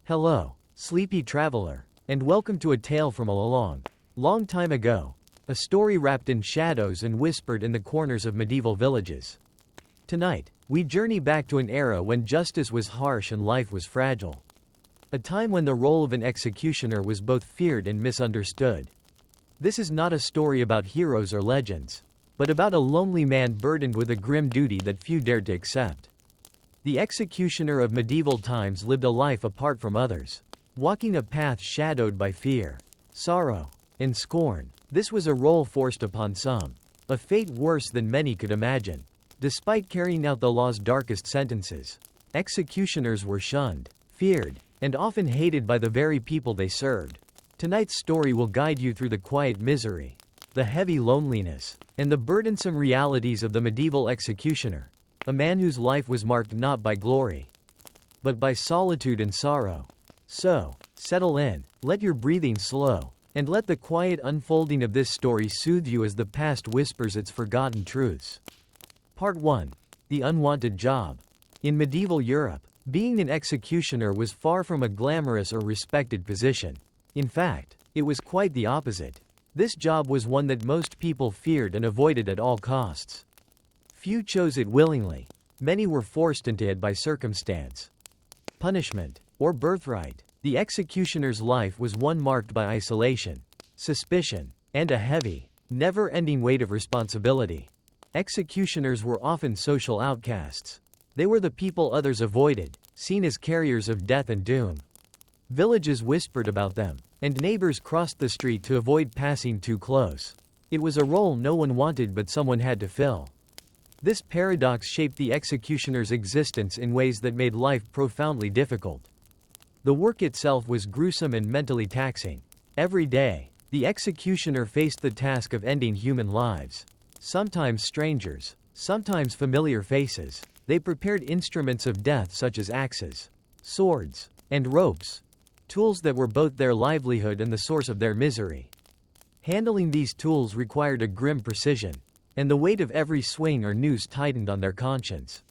Hello, sleepy traveler, and welcome to a tale from a long time ago. A story wrapped in shadows and whispered in the corners of medieval villages. Tonight, we journey back to an era when justice was harsh and life was fragile. A time when the role of an executioner was both feared and misunderstood. This is not a story about heroes or legends, but about a lonely man burdened with a grim duty that few dared to accept. The executioner of medieval times lived a life apart from others, walking a path shadowed by fear, sorrow, and scorn. This was a role forced upon some, a fate worse than many could imagine. Despite carrying out the law's darkest sentences, executioners were shunned, feared, and often hated by the very people they served. Tonight's story will guide you through the quiet misery, the heavy loneliness, and the burdensome realities of the medieval executioner, a man whose life was marked not by glory, but by solitude and sorrow. So, settle in, let your breathing slow, and let the quiet unfolding of this story soothe you as the past whispers its forgotten truths. Part 1. The Unwanted Job. In medieval Europe, being an executioner was far from a glamorous or respected position. In fact, it was quite the opposite. This job was one that most people feared and avoided at all costs. Few chose it willingly. Many were forced into it by circumstance, punishment, or birthright. The executioner's life was one marked by isolation, suspicion, and a heavy, never-ending weight of responsibility. Executioners were often social outcasts. They were the people others avoided, seen as carriers of death and doom. Villages whispered about them, and neighbors crossed the street to avoid passing too close. It was a role no one wanted but someone had to fill. This paradox shaped the executioner's existence in ways that made life profoundly difficult. The work itself was gruesome and mentally taxing. Every day, the executioner faced the task of ending human lives. Sometimes strangers, sometimes familiar faces. They prepared instruments of death such as axes, swords, and ropes, tools that were both their livelihood and the source of their misery. Handling these tools required a grim precision, and the weight of every swing or noose tightened on their conscience.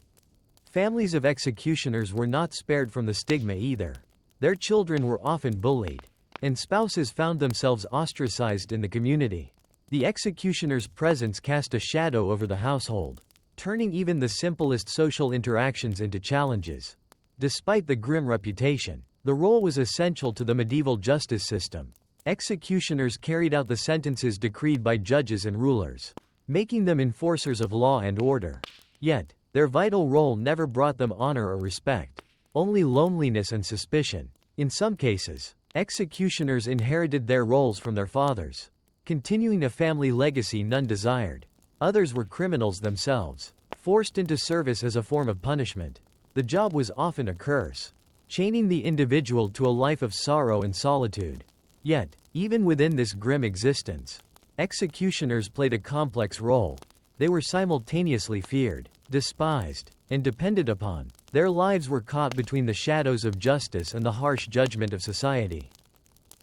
Families of executioners were not spared from the stigma either. Their children were often bullied, and spouses found themselves ostracized in the community. The executioner's presence cast a shadow over the household, turning even the simplest social interactions into challenges. Despite the grim reputation, the role was essential to the medieval justice system. Executioners carried out the sentences decreed by judges and rulers, making them enforcers of law and order. Yet, their vital role never brought them honor or respect, only loneliness and suspicion. In some cases, executioners inherited their roles from their fathers, continuing a family legacy none desired. Others were criminals themselves, forced into service as a form of punishment. The job was often a curse, chaining the individual to a life of sorrow and solitude. Yet, even within this grim existence, executioners played a complex role. They were simultaneously feared, despised, and depended upon. Their lives were caught between the shadows of justice and the harsh judgment of society.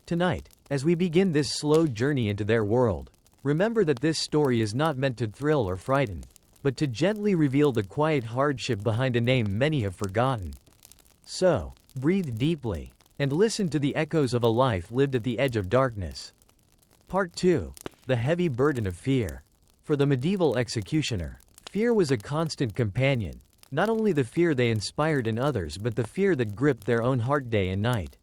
Tonight, as we begin this slow journey into their world, remember that this story is not meant to thrill or frighten, but to gently reveal the quiet hardship behind a name many have forgotten. So, breathe deeply, and listen to the echoes of a life lived at the edge of darkness. Part 2. The Heavy Burden of Fear. For the medieval executioner, fear was a constant companion. Not only the fear they inspired in others but the fear that gripped their own heart day and night.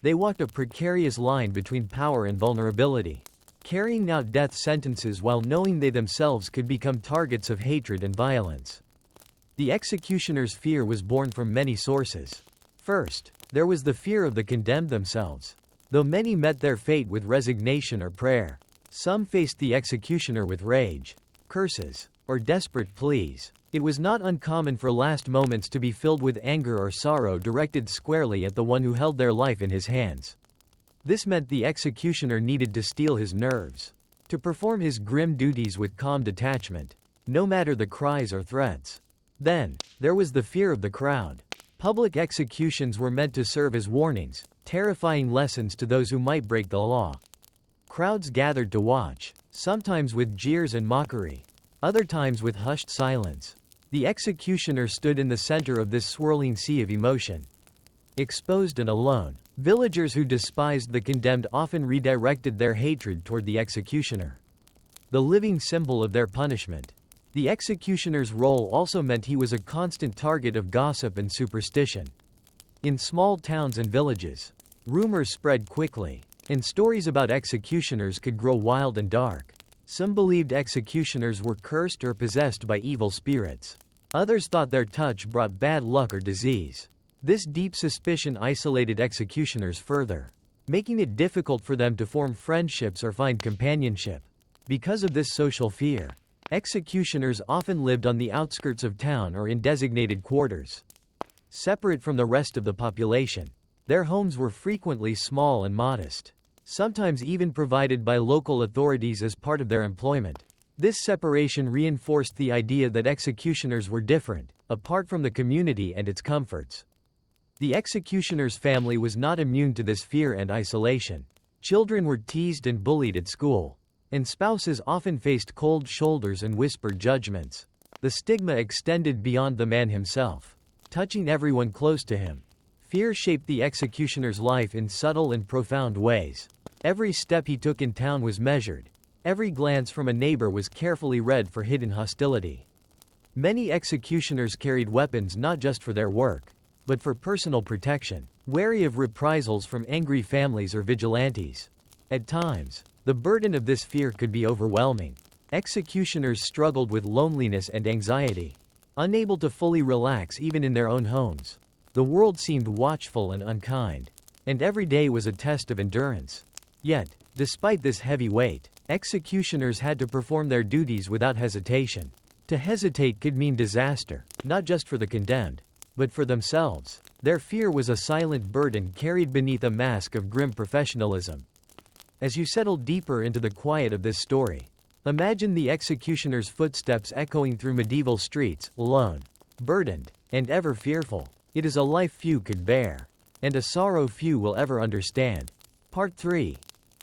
They walked a precarious line between power and vulnerability, carrying out death sentences while knowing they themselves could become targets of hatred and violence. The executioner's fear was born from many sources. First, there was the fear of the condemned themselves. Though many met their fate with resignation or prayer, some faced the executioner with rage, curses, or desperate pleas. It was not uncommon for last moments to be filled with anger or sorrow directed squarely at the one who held their life in his hands. This meant the executioner needed to steel his nerves, to perform his grim duties with calm detachment, no matter the cries or threats. Then, there was the fear of the crowd. Public executions were meant to serve as warnings, terrifying lessons to those who might break the law. Crowds gathered to watch, sometimes with jeers and mockery, other times with hushed silence. The executioner stood in the center of this swirling sea of emotion. Exposed and alone, villagers who despised the condemned often redirected their hatred toward the executioner, the living symbol of their punishment. The executioner's role also meant he was a constant target of gossip and superstition. In small towns and villages, rumors spread quickly, and stories about executioners could grow wild and dark. Some believed executioners were cursed or possessed by evil spirits. Others thought their touch brought bad luck or disease. This deep suspicion isolated executioners further, making it difficult for them to form friendships or find companionship. Because of this social fear, executioners often lived on the outskirts of town or in designated quarters, separate from the rest of the population. Their homes were frequently small and modest, sometimes even provided by local authorities as part of their employment. This separation reinforced the idea that executioners were different, apart from the community and its comforts. The executioner's family was not immune to this fear and isolation. Children were teased and bullied at school, and spouses often faced cold shoulders and whispered judgments. The stigma extended beyond the man himself, touching everyone close to him. Fear shaped the executioner's life in subtle and profound ways. Every step he took in town was measured. Every glance from a neighbor was carefully read for hidden hostility. Many executioners carried weapons not just for their work, but for personal protection, wary of reprisals from angry families or vigilantes. At times, the burden of this fear could be overwhelming. Executioners struggled with loneliness and anxiety, unable to fully relax even in their own homes. The world seemed watchful and unkind, and every day was a test of endurance. Yet, despite this heavy weight, executioners had to perform their duties without hesitation. To hesitate could mean disaster, not just for the condemned, but for themselves. Their fear was a silent burden carried beneath a mask of grim professionalism. As you settle deeper into the quiet of this story, imagine the executioner's footsteps echoing through medieval streets, alone, burdened, and ever fearful. It is a life few could bear, and a sorrow few will ever understand. Part 3.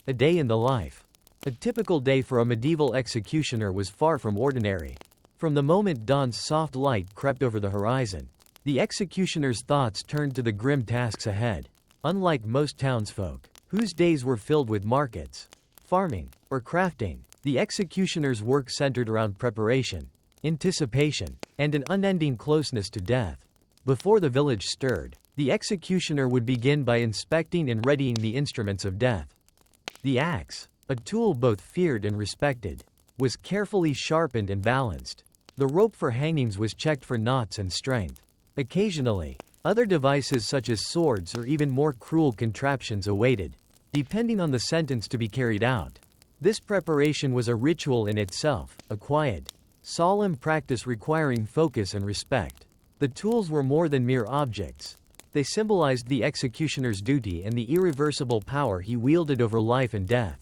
A Day in the Life. A typical day for a medieval executioner was far from ordinary. From the moment dawn's soft light crept over the horizon, the executioner's thoughts turned to the grim tasks ahead. Unlike most townsfolk, whose days were filled with markets, farming, or crafting, the executioner's work centered around preparation, anticipation, and an unending closeness to death. Before the village stirred, the executioner would begin by inspecting and readying the instruments of death. The axe, a tool both feared and respected, was carefully sharpened and balanced. The rope for hangings was checked for knots and strength. Occasionally, other devices such as swords or even more cruel contraptions awaited, depending on the sentence to be carried out. This preparation was a ritual in itself, a quiet, solemn practice requiring focus and respect. The tools were more than mere objects. They symbolized the executioner's duty and the irreversible power he wielded over life and death.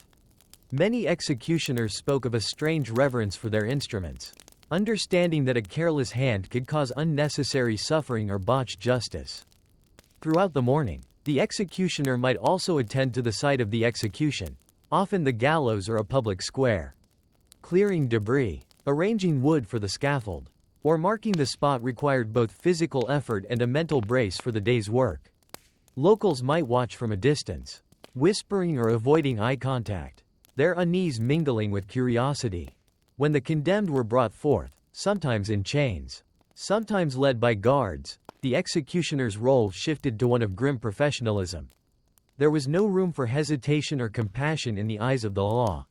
Many executioners spoke of a strange reverence for their instruments, understanding that a careless hand could cause unnecessary suffering or botch justice. Throughout the morning, the executioner might also attend to the site of the execution, often the gallows or a public square. Clearing debris, arranging wood for the scaffold, or marking the spot required both physical effort and a mental brace for the day's work. Locals might watch from a distance, whispering or avoiding eye contact, their unease mingling with curiosity. When the condemned were brought forth, sometimes in chains, sometimes led by guards, the executioner's role shifted to one of grim professionalism. There was no room for hesitation or compassion in the eyes of the law.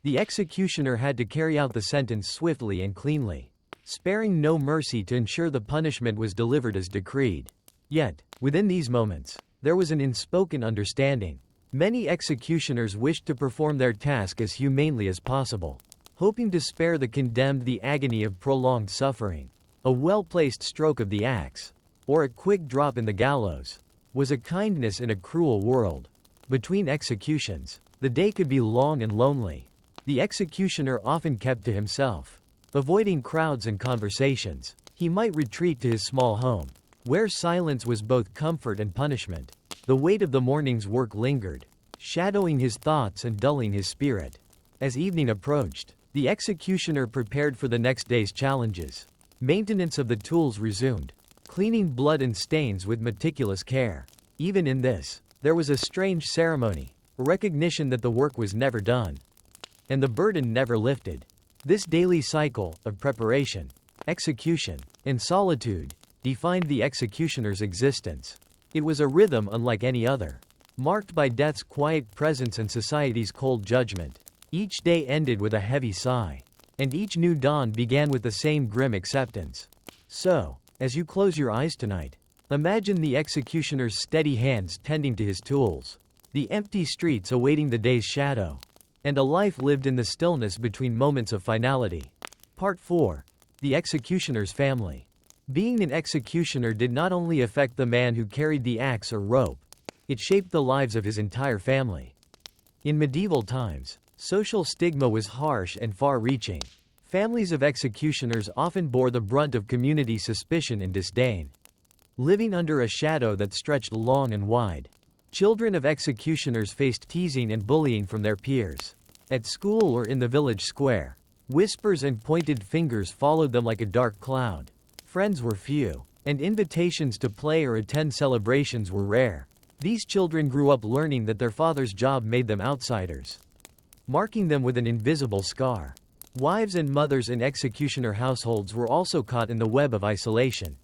The executioner had to carry out the sentence swiftly and cleanly, sparing no mercy to ensure the punishment was delivered as decreed. Yet, within these moments, there was an unspoken understanding. Many executioners wished to perform their task as humanely as possible, hoping to spare the condemned the agony of prolonged suffering. A well-placed stroke of the axe, or a quick drop in the gallows, was a kindness in a cruel world. Between executions, the day could be long and lonely. The executioner often kept to himself, avoiding crowds and conversations. He might retreat to his small home, where silence was both comfort and punishment. The weight of the morning's work lingered, shadowing his thoughts and dulling his spirit. As evening approached, the executioner prepared for the next day's challenges. Maintenance of the tools resumed, cleaning blood and stains with meticulous care. Even in this, there was a strange ceremony, a recognition that the work was never done, and the burden never lifted. This daily cycle of preparation, execution, and solitude defined the executioner's existence. It was a rhythm unlike any other, marked by death's quiet presence and society's cold judgment. Each day ended with a heavy sigh, and each new dawn began with the same grim acceptance. So, as you close your eyes tonight, imagine the executioner's steady hands tending to his tools, the empty streets awaiting the day's shadow, and a life lived in the stillness between moments of finality. Part 4. The Executioner's Family. Being an executioner did not only affect the man who carried the axe or rope, it shaped the lives of his entire family. In medieval times, social stigma was harsh and far-reaching. Families of executioners often bore the brunt of community suspicion and disdain, living under a shadow that stretched long and wide. Children of executioners faced teasing and bullying from their peers. At school or in the village square, whispers and pointed fingers followed them like a dark cloud. Friends were few, and invitations to play or attend celebrations were rare. These children grew up learning that their father's job made them outsiders, marking them with an invisible scar. Wives and mothers in executioner households were also caught in the web of isolation.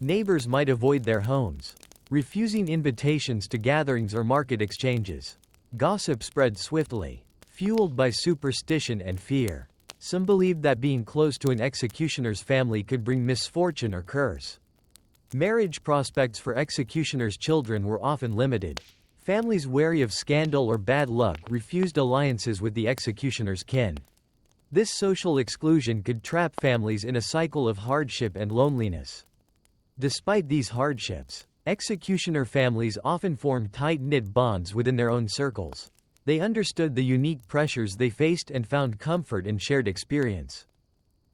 Neighbors might avoid their homes, refusing invitations to gatherings or market exchanges. Gossip spread swiftly, fueled by superstition and fear. Some believed that being close to an executioner's family could bring misfortune or curse. Marriage prospects for executioners' children were often limited. Families wary of scandal or bad luck refused alliances with the executioner's kin. This social exclusion could trap families in a cycle of hardship and loneliness. Despite these hardships, executioner families often formed tight-knit bonds within their own circles. They understood the unique pressures they faced and found comfort in shared experience.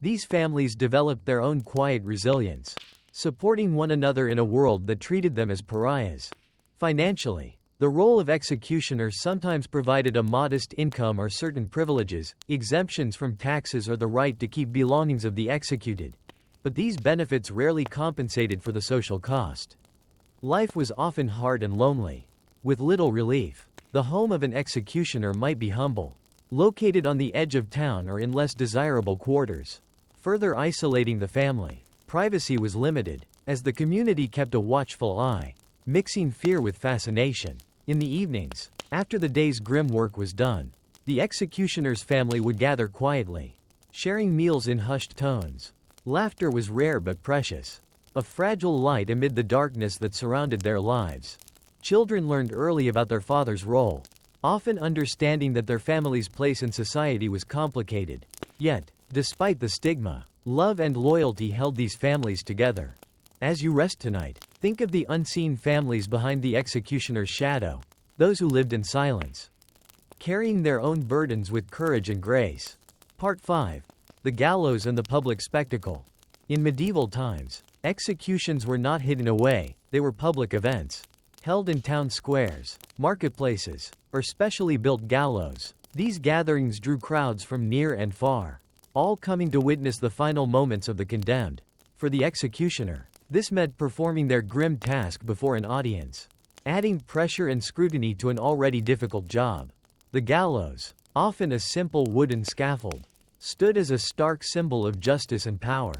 These families developed their own quiet resilience, supporting one another in a world that treated them as pariahs. Financially, the role of executioner sometimes provided a modest income or certain privileges, exemptions from taxes or the right to keep belongings of the executed. But these benefits rarely compensated for the social cost. Life was often hard and lonely, with little relief. The home of an executioner might be humble, located on the edge of town or in less desirable quarters, further isolating the family. Privacy was limited, as the community kept a watchful eye, mixing fear with fascination. In the evenings, after the day's grim work was done, the executioner's family would gather quietly, sharing meals in hushed tones. Laughter was rare but precious, a fragile light amid the darkness that surrounded their lives. Children learned early about their father's role, often understanding that their family's place in society was complicated. Yet, despite the stigma, love and loyalty held these families together. As you rest tonight, think of the unseen families behind the executioner's shadow, those who lived in silence, carrying their own burdens with courage and grace. Part 5. The Gallows and the Public Spectacle. In medieval times, executions were not hidden away, they were public events, held in town squares, marketplaces, or specially built gallows. These gatherings drew crowds from near and far, all coming to witness the final moments of the condemned. For the executioner, this meant performing their grim task before an audience, adding pressure and scrutiny to an already difficult job. The gallows, often a simple wooden scaffold, stood as a stark symbol of justice and power.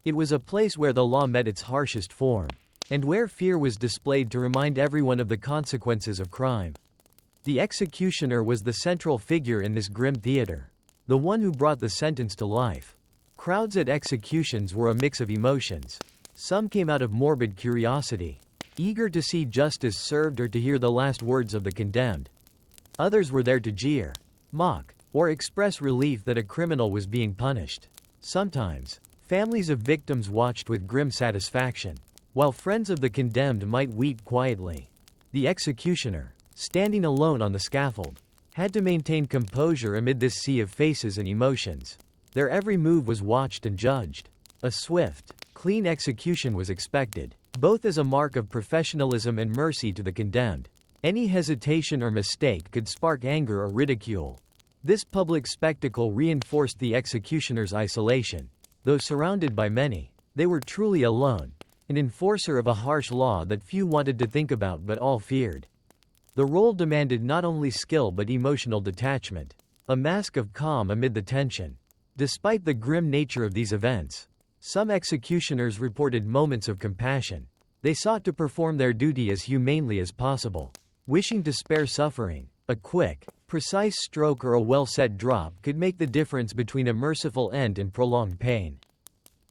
It was a place where the law met its harshest form, and where fear was displayed to remind everyone of the consequences of crime. The executioner was the central figure in this grim theater, the one who brought the sentence to life. Crowds at executions were a mix of emotions. Some came out of morbid curiosity, eager to see justice served or to hear the last words of the condemned. Others were there to jeer, mock, or express relief that a criminal was being punished. Sometimes, families of victims watched with grim satisfaction, while friends of the condemned might weep quietly. The executioner, standing alone on the scaffold, had to maintain composure amid this sea of faces and emotions. Their every move was watched and judged. A swift, clean execution was expected, both as a mark of professionalism and mercy to the condemned. Any hesitation or mistake could spark anger or ridicule. This public spectacle reinforced the executioner's isolation. Though surrounded by many, they were truly alone. an enforcer of a harsh law that few wanted to think about but all feared. The role demanded not only skill but emotional detachment, a mask of calm amid the tension. Despite the grim nature of these events, some executioners reported moments of compassion. They sought to perform their duty as humanely as possible, wishing to spare suffering. A quick, precise stroke or a well-set drop could make the difference between a merciful end and prolonged pain.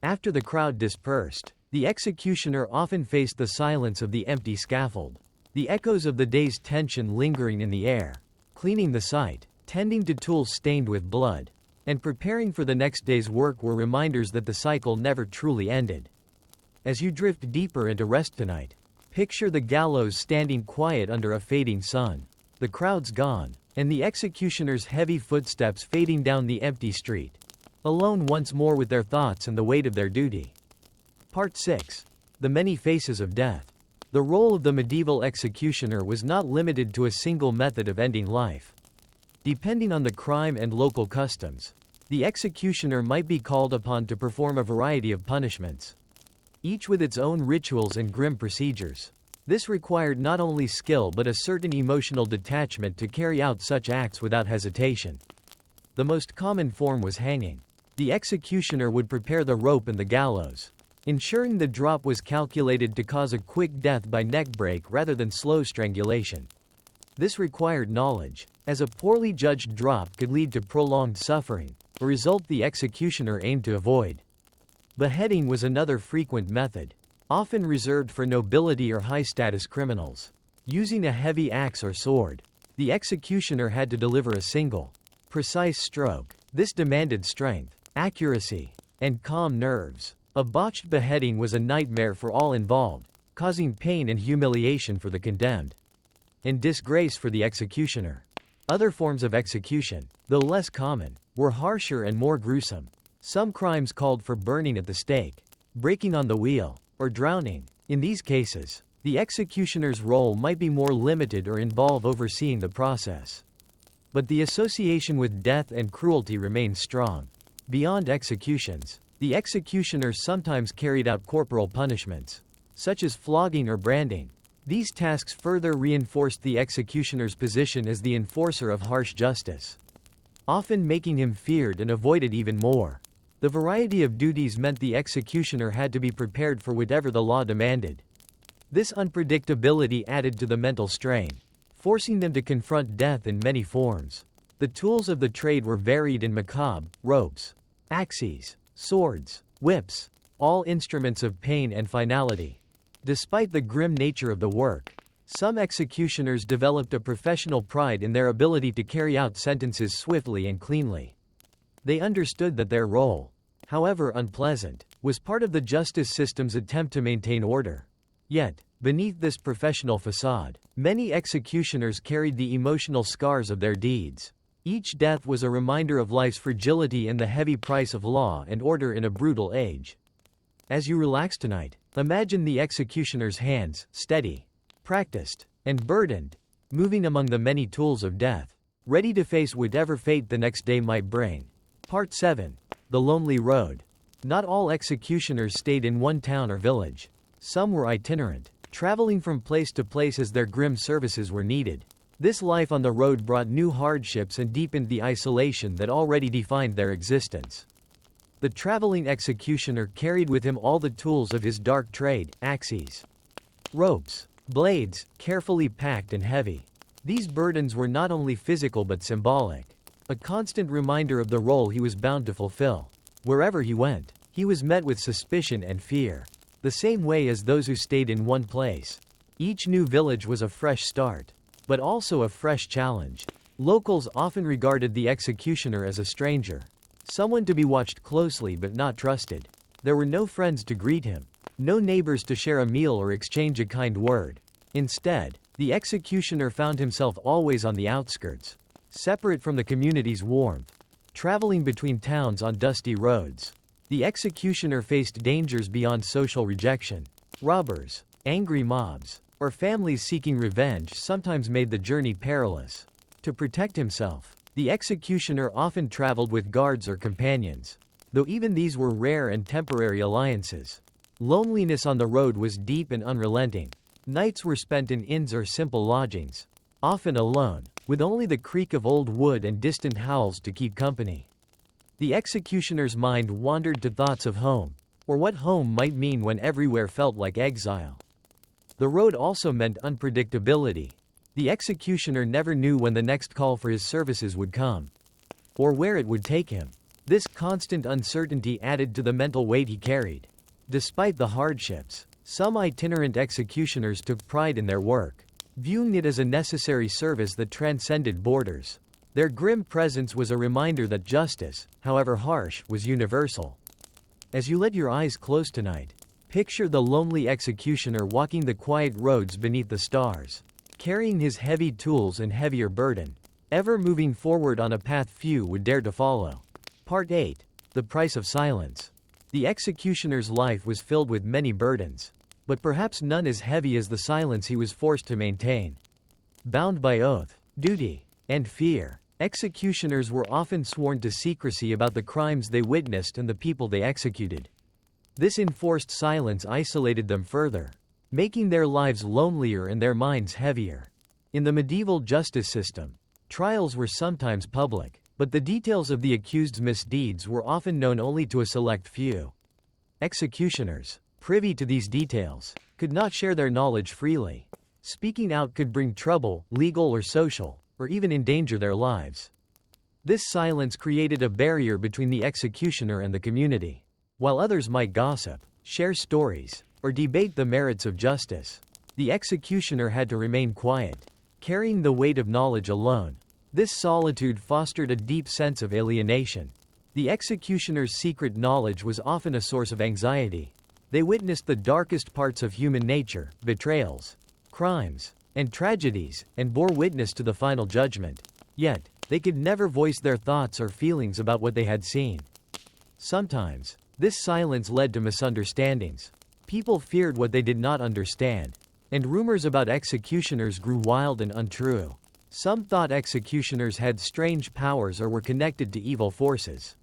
After the crowd dispersed, the executioner often faced the silence of the empty scaffold, the echoes of the day's tension lingering in the air, cleaning the site, tending to tools stained with blood, and preparing for the next day's work were reminders that the cycle never truly ended. As you drift deeper into rest tonight, picture the gallows standing quiet under a fading sun, the crowd's gone, and the executioner's heavy footsteps fading down the empty street, alone once more with their thoughts and the weight of their duty. Part 6. The Many Faces of Death. The role of the medieval executioner was not limited to a single method of ending life. Depending on the crime and local customs, the executioner might be called upon to perform a variety of punishments, each with its own rituals and grim procedures. This required not only skill but a certain emotional detachment to carry out such acts without hesitation. The most common form was hanging. The executioner would prepare the rope and the gallows, ensuring the drop was calculated to cause a quick death by neck break rather than slow strangulation. This required knowledge, as a poorly judged drop could lead to prolonged suffering, a result the executioner aimed to avoid. Beheading was another frequent method, often reserved for nobility or high-status criminals. Using a heavy axe or sword, the executioner had to deliver a single, precise stroke. This demanded strength, accuracy, and calm nerves. A botched beheading was a nightmare for all involved, causing pain and humiliation for the condemned, and disgrace for the executioner. Other forms of execution, though less common, were harsher and more gruesome. Some crimes called for burning at the stake, breaking on the wheel, or drowning. In these cases, the executioner's role might be more limited or involve overseeing the process. But the association with death and cruelty remained strong. Beyond executions, the executioner sometimes carried out corporal punishments, such as flogging or branding. These tasks further reinforced the executioner's position as the enforcer of harsh justice, often making him feared and avoided even more. The variety of duties meant the executioner had to be prepared for whatever the law demanded. This unpredictability added to the mental strain, forcing them to confront death in many forms. The tools of the trade were varied and macabre: ropes, axes, swords, whips, all instruments of pain and finality. Despite the grim nature of the work, some executioners developed a professional pride in their ability to carry out sentences swiftly and cleanly. They understood that their role, however unpleasant, was part of the justice system's attempt to maintain order. Yet, beneath this professional facade, many executioners carried the emotional scars of their deeds. Each death was a reminder of life's fragility and the heavy price of law and order in a brutal age. As you relax tonight, imagine the executioner's hands, steady, practiced, and burdened, moving among the many tools of death, ready to face whatever fate the next day might bring. Part 7. The Lonely Road. Not all executioners stayed in one town or village. Some were itinerant, traveling from place to place as their grim services were needed. This life on the road brought new hardships and deepened the isolation that already defined their existence. The traveling executioner carried with him all the tools of his dark trade: axes, ropes, blades, carefully packed and heavy. These burdens were not only physical but symbolic, a constant reminder of the role he was bound to fulfill. Wherever he went, he was met with suspicion and fear, the same way as those who stayed in one place. Each new village was a fresh start, but also a fresh challenge. Locals often regarded the executioner as a stranger, someone to be watched closely but not trusted. There were no friends to greet him, no neighbors to share a meal or exchange a kind word. Instead, the executioner found himself always on the outskirts, separate from the community's warmth, traveling between towns on dusty roads. The executioner faced dangers beyond social rejection. Robbers, angry mobs, or families seeking revenge sometimes made the journey perilous. To protect himself, the executioner often traveled with guards or companions, though even these were rare and temporary alliances. Loneliness on the road was deep and unrelenting. Nights were spent in inns or simple lodgings, often alone, with only the creak of old wood and distant howls to keep company. The executioner's mind wandered to thoughts of home, or what home might mean when everywhere felt like exile. The road also meant unpredictability. The executioner never knew when the next call for his services would come, or where it would take him. This constant uncertainty added to the mental weight he carried. Despite the hardships, some itinerant executioners took pride in their work, viewing it as a necessary service that transcended borders. Their grim presence was a reminder that justice, however harsh, was universal. As you let your eyes close tonight, picture the lonely executioner walking the quiet roads beneath the stars, carrying his heavy tools and heavier burden, ever moving forward on a path few would dare to follow. Part 8. The Price of Silence. The executioner's life was filled with many burdens, but perhaps none as heavy as the silence he was forced to maintain. Bound by oath, duty, and fear, executioners were often sworn to secrecy about the crimes they witnessed and the people they executed. This enforced silence isolated them further, making their lives lonelier and their minds heavier. In the medieval justice system, trials were sometimes public, but the details of the accused's misdeeds were often known only to a select few. Executioners, privy to these details, could not share their knowledge freely. Speaking out could bring trouble, legal or social, or even endanger their lives. This silence created a barrier between the executioner and the community. While others might gossip, share stories, or debate the merits of justice, the executioner had to remain quiet, carrying the weight of knowledge alone. This solitude fostered a deep sense of alienation. The executioner's secret knowledge was often a source of anxiety. They witnessed the darkest parts of human nature, betrayals, crimes, and tragedies, and bore witness to the final judgment. Yet, they could never voice their thoughts or feelings about what they had seen. Sometimes, this silence led to misunderstandings. People feared what they did not understand, and rumors about executioners grew wild and untrue. Some thought executioners had strange powers or were connected to evil forces.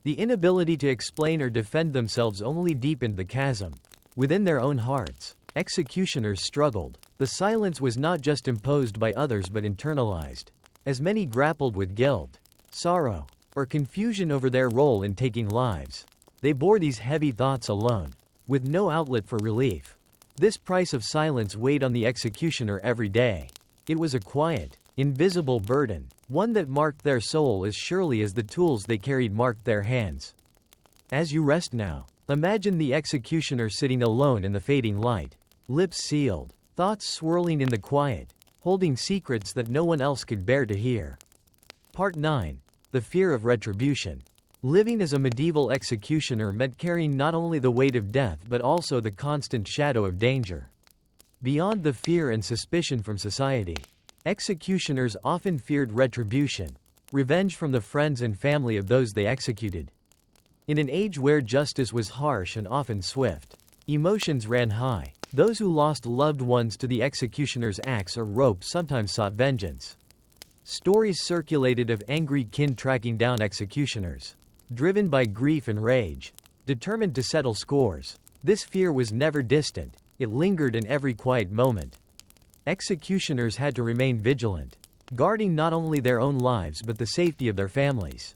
The inability to explain or defend themselves only deepened the chasm. Within their own hearts, executioners struggled. The silence was not just imposed by others but internalized. As many grappled with guilt, sorrow, or confusion over their role in taking lives, they bore these heavy thoughts alone, with no outlet for relief. This price of silence weighed on the executioner every day. It was a quiet, invisible burden, one that marked their soul as surely as the tools they carried marked their hands. As you rest now, imagine the executioner sitting alone in the fading light, lips sealed, thoughts swirling in the quiet, holding secrets that no one else could bear to hear. Part 9. The Fear of Retribution. Living as a medieval executioner meant carrying not only the weight of death but also the constant shadow of danger. Beyond the fear and suspicion from society, executioners often feared retribution, revenge from the friends and family of those they executed. In an age where justice was harsh and often swift, emotions ran high. Those who lost loved ones to the executioner's axe or rope sometimes sought vengeance. Stories circulated of angry kin tracking down executioners, driven by grief and rage, determined to settle scores. This fear was never distant, it lingered in every quiet moment. Executioners had to remain vigilant, guarding not only their own lives but the safety of their families.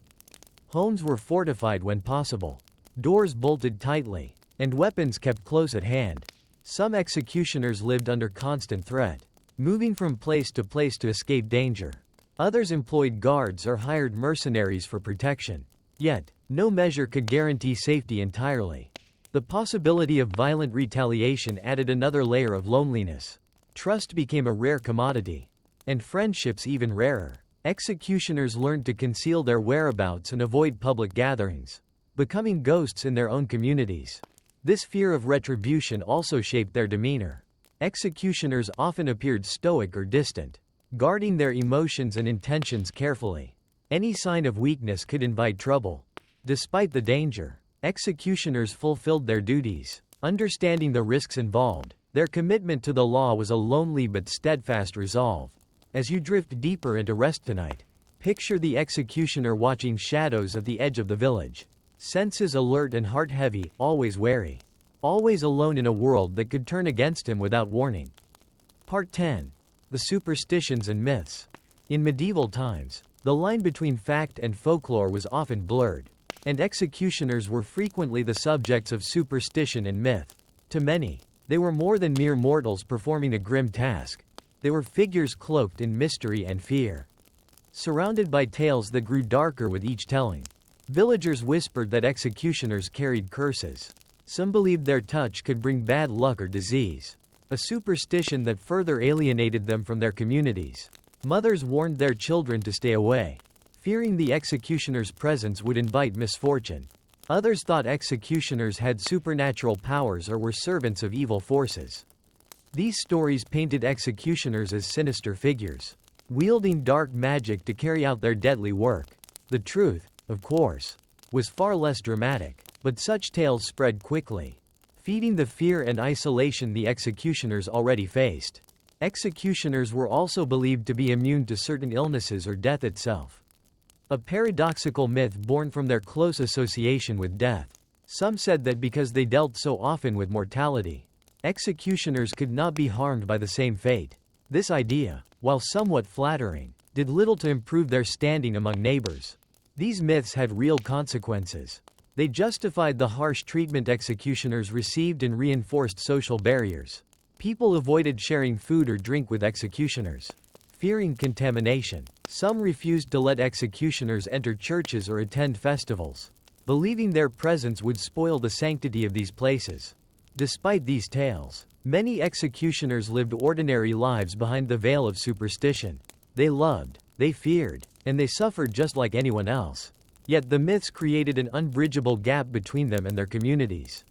Homes were fortified when possible, doors bolted tightly, and weapons kept close at hand. Some executioners lived under constant threat, moving from place to escape danger. Others employed guards or hired mercenaries for protection. Yet, no measure could guarantee safety entirely. The possibility of violent retaliation added another layer of loneliness. Trust became a rare commodity, and friendships even rarer. Executioners learned to conceal their whereabouts and avoid public gatherings, becoming ghosts in their own communities. This fear of retribution also shaped their demeanor. Executioners often appeared stoic or distant, guarding their emotions and intentions carefully. Any sign of weakness could invite trouble. Despite the danger, executioners fulfilled their duties, understanding the risks involved. Their commitment to the law was a lonely but steadfast resolve. As you drift deeper into rest tonight, picture the executioner watching shadows at the edge of the village, senses alert and heart heavy, always wary. always alone in a world that could turn against him without warning. Part 10. The Superstitions and Myths. In medieval times, the line between fact and folklore was often blurred, and executioners were frequently the subjects of superstition and myth. To many, they were more than mere mortals performing a grim task. They were figures cloaked in mystery and fear, surrounded by tales that grew darker with each telling. Villagers whispered that executioners carried curses. Some believed their touch could bring bad luck or disease, a superstition that further alienated them from their communities. Mothers warned their children to stay away, fearing the executioner's presence would invite misfortune. Others thought executioners had supernatural powers or were servants of evil forces. These stories painted executioners as sinister figures, wielding dark magic to carry out their deadly work. The truth, of course, was far less dramatic, but such tales spread quickly, feeding the fear and isolation the executioners already faced. Executioners were also believed to be immune to certain illnesses or death itself, a paradoxical myth born from their close association with death. Some said that because they dealt so often with mortality, executioners could not be harmed by the same fate. This idea, while somewhat flattering, did little to improve their standing among neighbors. These myths had real consequences. They justified the harsh treatment executioners received and reinforced social barriers. People avoided sharing food or drink with executioners, fearing contamination. Some refused to let executioners enter churches or attend festivals, believing their presence would spoil the sanctity of these places. Despite these tales, many executioners lived ordinary lives behind the veil of superstition. They loved, they feared, and they suffered just like anyone else. Yet the myths created an unbridgeable gap between them and their communities.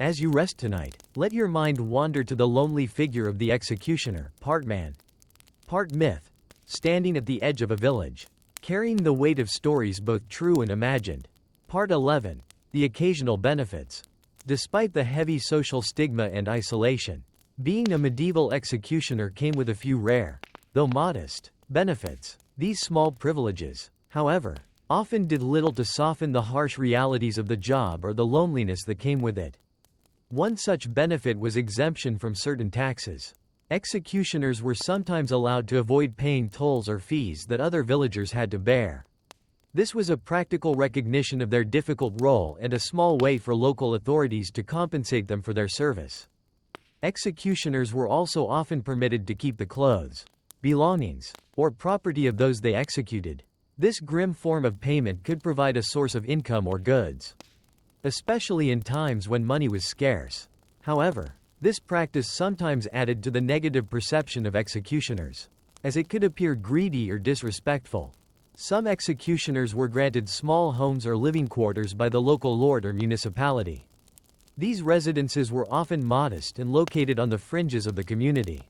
As you rest tonight, let your mind wander to the lonely figure of the executioner, part man, part myth, standing at the edge of a village, carrying the weight of stories both true and imagined. Part 11. The occasional benefits. Despite the heavy social stigma and isolation, being a medieval executioner came with a few rare, though modest, benefits. These small privileges, however, often did little to soften the harsh realities of the job or the loneliness that came with it. One such benefit was exemption from certain taxes. Executioners were sometimes allowed to avoid paying tolls or fees that other villagers had to bear. This was a practical recognition of their difficult role and a small way for local authorities to compensate them for their service. Executioners were also often permitted to keep the clothes, belongings, or property of those they executed. This grim form of payment could provide a source of income or goods, especially in times when money was scarce. However, this practice sometimes added to the negative perception of executioners, as it could appear greedy or disrespectful. Some executioners were granted small homes or living quarters by the local lord or municipality. These residences were often modest and located on the fringes of the community,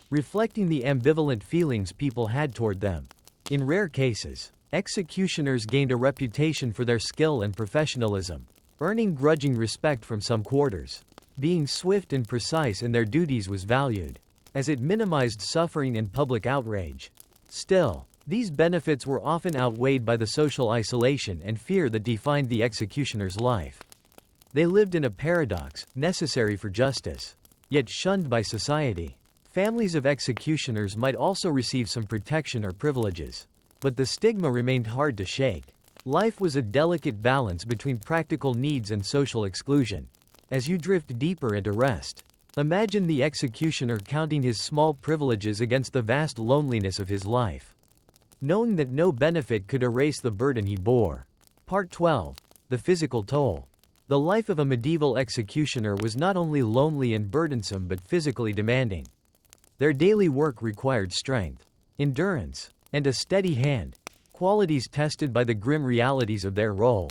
reflecting the ambivalent feelings people had toward them. In rare cases, executioners gained a reputation for their skill and professionalism, earning grudging respect from some quarters. Being swift and precise in their duties was valued, as it minimized suffering and public outrage. Still, these benefits were often outweighed by the social isolation and fear that defined the executioner's life. They lived in a paradox, necessary for justice, yet shunned by society. Families of executioners might also receive some protection or privileges, but the stigma remained hard to shake. Life was a delicate balance between practical needs and social exclusion. As you drift deeper into rest, imagine the executioner counting his small privileges against the vast loneliness of his life, knowing that no benefit could erase the burden he bore. Part 12. The physical toll. The life of a medieval executioner was not only lonely and burdensome but physically demanding. Their daily work required strength, endurance, and a steady hand, qualities tested by the grim realities of their role.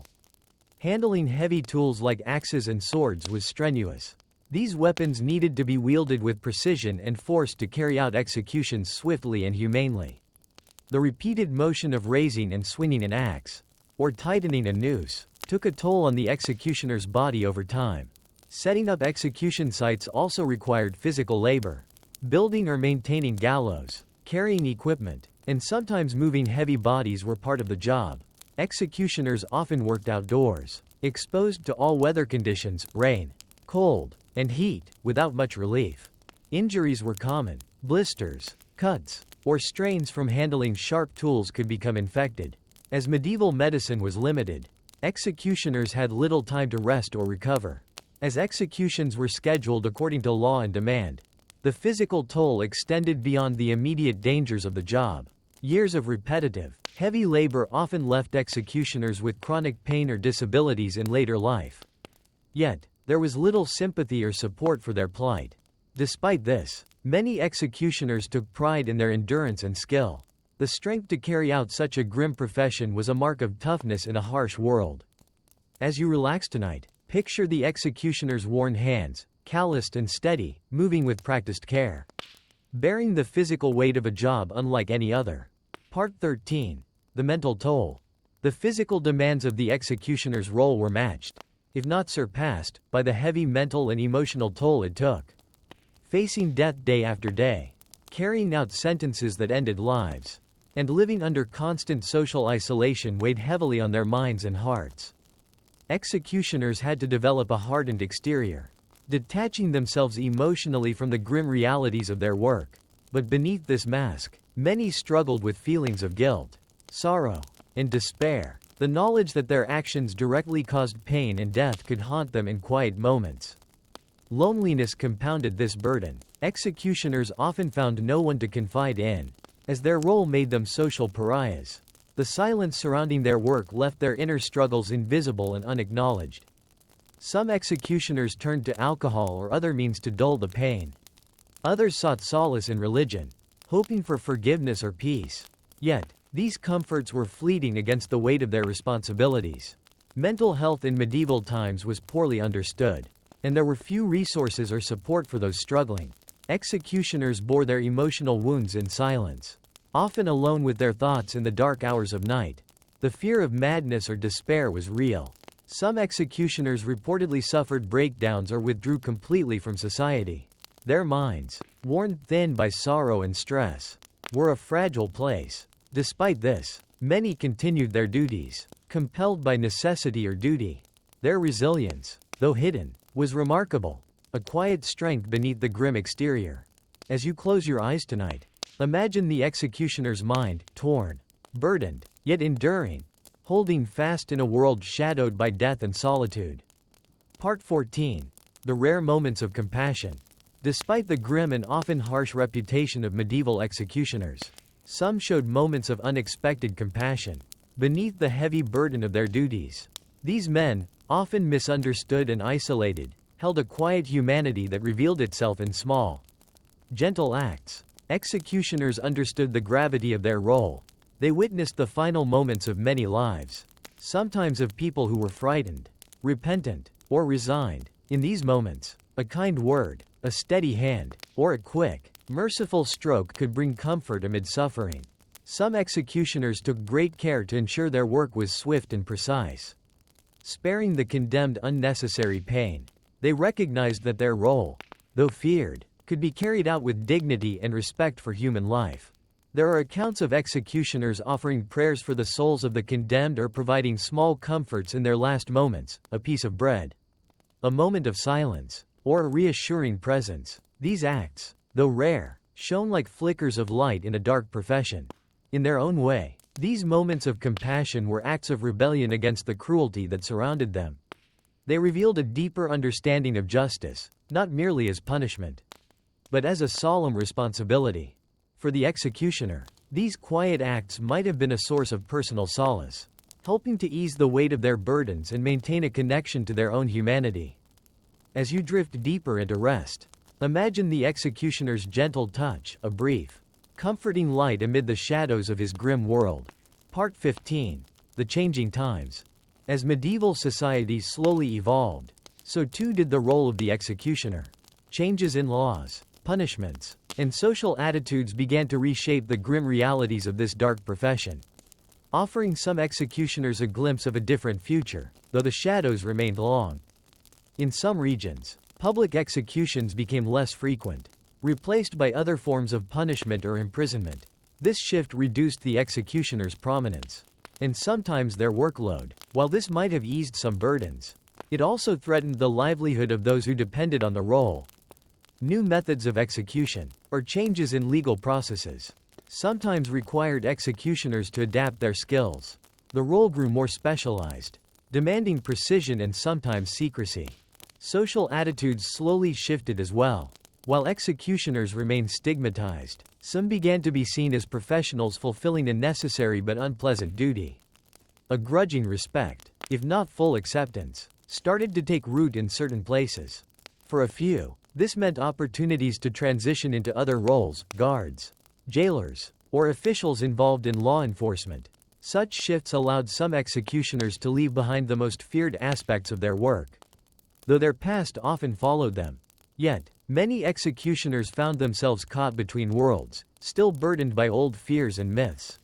Handling heavy tools like axes and swords was strenuous. These weapons needed to be wielded with precision and force to carry out executions swiftly and humanely. The repeated motion of raising and swinging an axe, or tightening a noose, took a toll on the executioner's body over time. Setting up execution sites also required physical labor. Building or maintaining gallows, carrying equipment, and sometimes moving heavy bodies were part of the job. Executioners often worked outdoors, exposed to all weather conditions, rain, cold, and heat, without much relief. Injuries were common. Blisters, cuts, or strains from handling sharp tools could become infected. As medieval medicine was limited, executioners had little time to rest or recover. As executions were scheduled according to law and demand, the physical toll extended beyond the immediate dangers of the job. Years of repetitive, heavy labor often left executioners with chronic pain or disabilities in later life. Yet, there was little sympathy or support for their plight. Despite this, many executioners took pride in their endurance and skill. The strength to carry out such a grim profession was a mark of toughness in a harsh world. As you relax tonight, picture the executioner's worn hands, calloused and steady, moving with practiced care, bearing the physical weight of a job unlike any other. Part 13. The mental toll. The physical demands of the executioner's role were matched, if not surpassed, by the heavy mental and emotional toll it took. Facing death day after day, carrying out sentences that ended lives, and living under constant social isolation weighed heavily on their minds and hearts. Executioners had to develop a hardened exterior, detaching themselves emotionally from the grim realities of their work. But beneath this mask, many struggled with feelings of guilt, sorrow, and despair. The knowledge that their actions directly caused pain and death could haunt them in quiet moments. Loneliness compounded this burden. Executioners often found no one to confide in, as their role made them social pariahs. The silence surrounding their work left their inner struggles invisible and unacknowledged. Some executioners turned to alcohol or other means to dull the pain. Others sought solace in religion, hoping for forgiveness or peace. Yet, these comforts were fleeting against the weight of their responsibilities. Mental health in medieval times was poorly understood, and there were few resources or support for those struggling. Executioners bore their emotional wounds in silence, often alone with their thoughts in the dark hours of night. The fear of madness or despair was real. Some executioners reportedly suffered breakdowns or withdrew completely from society. Their minds, worn thin by sorrow and stress, were a fragile place. Despite this, many continued their duties, compelled by necessity or duty. Their resilience, though hidden, was remarkable, a quiet strength beneath the grim exterior. As you close your eyes tonight, imagine the executioner's mind, torn, burdened, yet enduring, holding fast in a world shadowed by death and solitude. Part 14. The rare moments of compassion. Despite the grim and often harsh reputation of medieval executioners, some showed moments of unexpected compassion. Beneath the heavy burden of their duties, these men, often misunderstood and isolated, held a quiet humanity that revealed itself in small, gentle acts. Executioners understood the gravity of their role. They witnessed the final moments of many lives, sometimes of people who were frightened, repentant, or resigned. In these moments, a kind word, a steady hand, or a quick, merciful stroke could bring comfort amid suffering. Some executioners took great care to ensure their work was swift and precise, sparing the condemned unnecessary pain. They recognized that their role, though feared, could be carried out with dignity and respect for human life. There are accounts of executioners offering prayers for the souls of the condemned or providing small comforts in their last moments, a piece of bread, a moment of silence, or a reassuring presence. These acts, though rare, shone like flickers of light in a dark profession. In their own way, these moments of compassion were acts of rebellion against the cruelty that surrounded them. They revealed a deeper understanding of justice, not merely as punishment, but as a solemn responsibility. For the executioner, these quiet acts might have been a source of personal solace, helping to ease the weight of their burdens and maintain a connection to their own humanity. As you drift deeper into rest, imagine the executioner's gentle touch, a brief, comforting light amid the shadows of his grim world. Part 15. The changing times. As medieval society slowly evolved, so too did the role of the executioner. Changes in laws, punishments, and social attitudes began to reshape the grim realities of this dark profession, offering some executioners a glimpse of a different future, though the shadows remained long. In some regions, public executions became less frequent, replaced by other forms of punishment or imprisonment. This shift reduced the executioner's prominence, and sometimes their workload. While this might have eased some burdens, It also threatened the livelihood of those who depended on the role. New methods of execution, or changes in legal processes, sometimes required executioners to adapt their skills. The role grew more specialized, demanding precision and sometimes secrecy. Social attitudes slowly shifted as well. While executioners remained stigmatized, some began to be seen as professionals fulfilling a necessary but unpleasant duty. A grudging respect, if not full acceptance, started to take root in certain places. For a few, this meant opportunities to transition into other roles, guards, jailers, or officials involved in law enforcement. Such shifts allowed some executioners to leave behind the most feared aspects of their work, though their past often followed them. Yet, many executioners found themselves caught between worlds, still burdened by old fears and myths.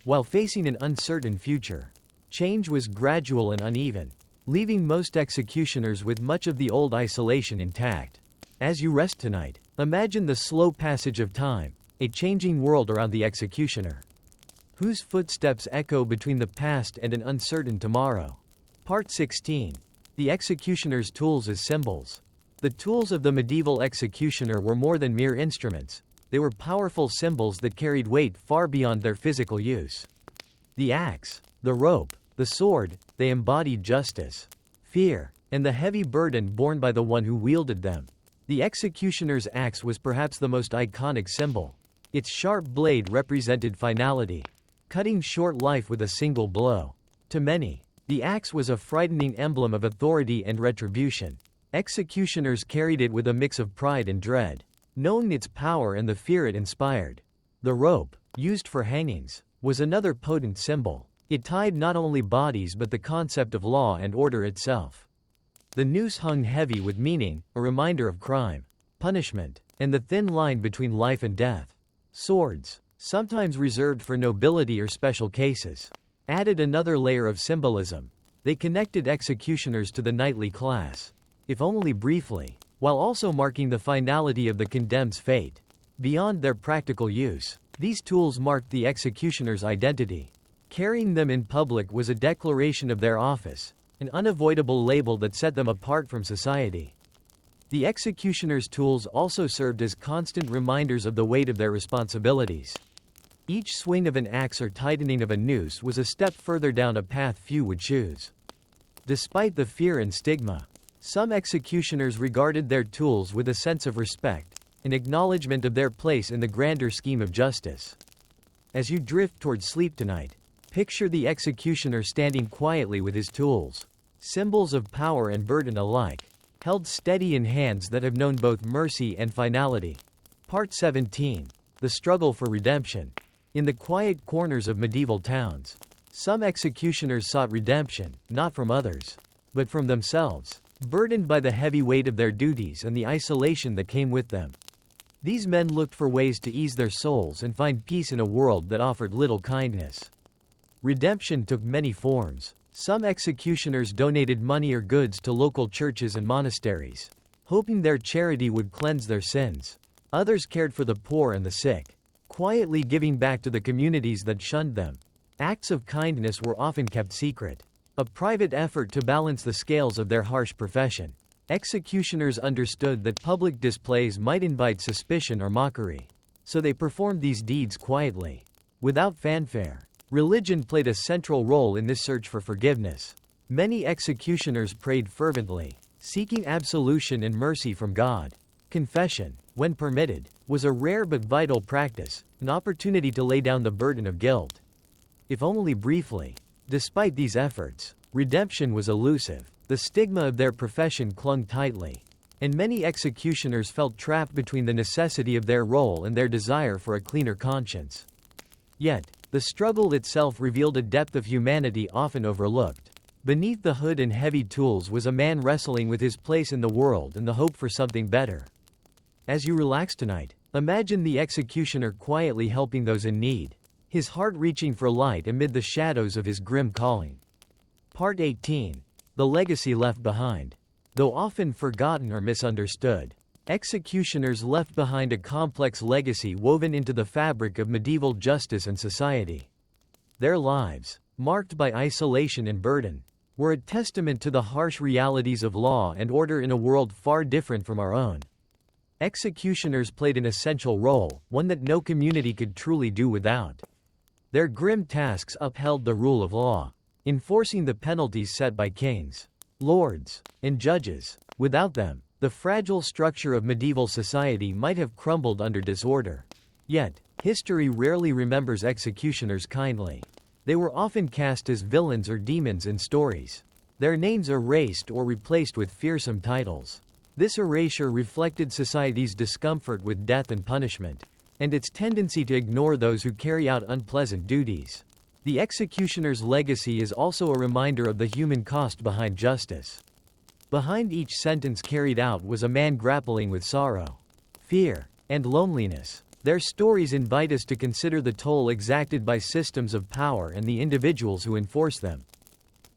While facing an uncertain future, change was gradual and uneven, leaving most executioners with much of the old isolation intact. As you rest tonight, imagine the slow passage of time, a changing world around the executioner, whose footsteps echo between the past and an uncertain tomorrow. Part 16. The executioner's tools as symbols. The tools of the medieval executioner were more than mere instruments. They were powerful symbols that carried weight far beyond their physical use. The axe, the rope, the sword, they embodied justice, fear, and the heavy burden borne by the one who wielded them. The executioner's axe was perhaps the most iconic symbol. Its sharp blade represented finality, cutting short life with a single blow. To many, the axe was a frightening emblem of authority and retribution. Executioners carried it with a mix of pride and dread, knowing its power and the fear it inspired. The rope, used for hangings, was another potent symbol. It tied not only bodies but the concept of law and order itself. The noose hung heavy with meaning, a reminder of crime, punishment, and the thin line between life and death. Swords, sometimes reserved for nobility or special cases, added another layer of symbolism. They connected executioners to the knightly class, if only briefly, while also marking the finality of the condemned's fate. Beyond their practical use, these tools marked the executioner's identity. Carrying them in public was a declaration of their office, an unavoidable label that set them apart from society. The executioner's tools also served as constant reminders of the weight of their responsibilities. Each swing of an axe or tightening of a noose was a step further down a path few would choose. Despite the fear and stigma, some executioners regarded their tools with a sense of respect, an acknowledgement of their place in the grander scheme of justice. As you drift toward sleep tonight, picture the executioner standing quietly with his tools, symbols of power and burden alike, held steady in hands that have known both mercy and finality. Part 17. The struggle for redemption. In the quiet corners of medieval towns, some executioners sought redemption, not from others, but from themselves, burdened by the heavy weight of their duties and the isolation that came with them. These men looked for ways to ease their souls and find peace in a world that offered little kindness. Redemption took many forms. Some executioners donated money or goods to local churches and monasteries, hoping their charity would cleanse their sins. Others cared for the poor and the sick, quietly giving back to the communities that shunned them. Acts of kindness were often kept secret, a private effort to balance the scales of their harsh profession. Executioners understood that public displays might invite suspicion or mockery, so they performed these deeds quietly, without fanfare. Religion played a central role in this search for forgiveness. Many executioners prayed fervently, seeking absolution and mercy from God. Confession, when permitted, was a rare but vital practice, an opportunity to lay down the burden of guilt, if only briefly. Despite these efforts, redemption was elusive. The stigma of their profession clung tightly, and many executioners felt trapped between the necessity of their role and their desire for a cleaner conscience. Yet, the struggle itself revealed a depth of humanity often overlooked. Beneath the hood and heavy tools was a man wrestling with his place in the world and the hope for something better. As you relax tonight, imagine the executioner quietly helping those in need, his heart reaching for light amid the shadows of his grim calling. Part 18. The legacy left behind. Though often forgotten or misunderstood, executioners left behind a complex legacy woven into the fabric of medieval justice and society. Their lives, marked by isolation and burden, were a testament to the harsh realities of law and order in a world far different from our own. Executioners played an essential role, one that no community could truly do without. Their grim tasks upheld the rule of law, enforcing the penalties set by kings, lords, and judges. Without them, the fragile structure of medieval society might have crumbled under disorder. Yet, history rarely remembers executioners kindly. They were often cast as villains or demons in stories. Their names erased or replaced with fearsome titles. This erasure reflected society's discomfort with death and punishment, and its tendency to ignore those who carry out unpleasant duties. The executioner's legacy is also a reminder of the human cost behind justice. Behind each sentence carried out was a man grappling with sorrow, fear, and loneliness. Their stories invite us to consider the toll exacted by systems of power and the individuals who enforce them.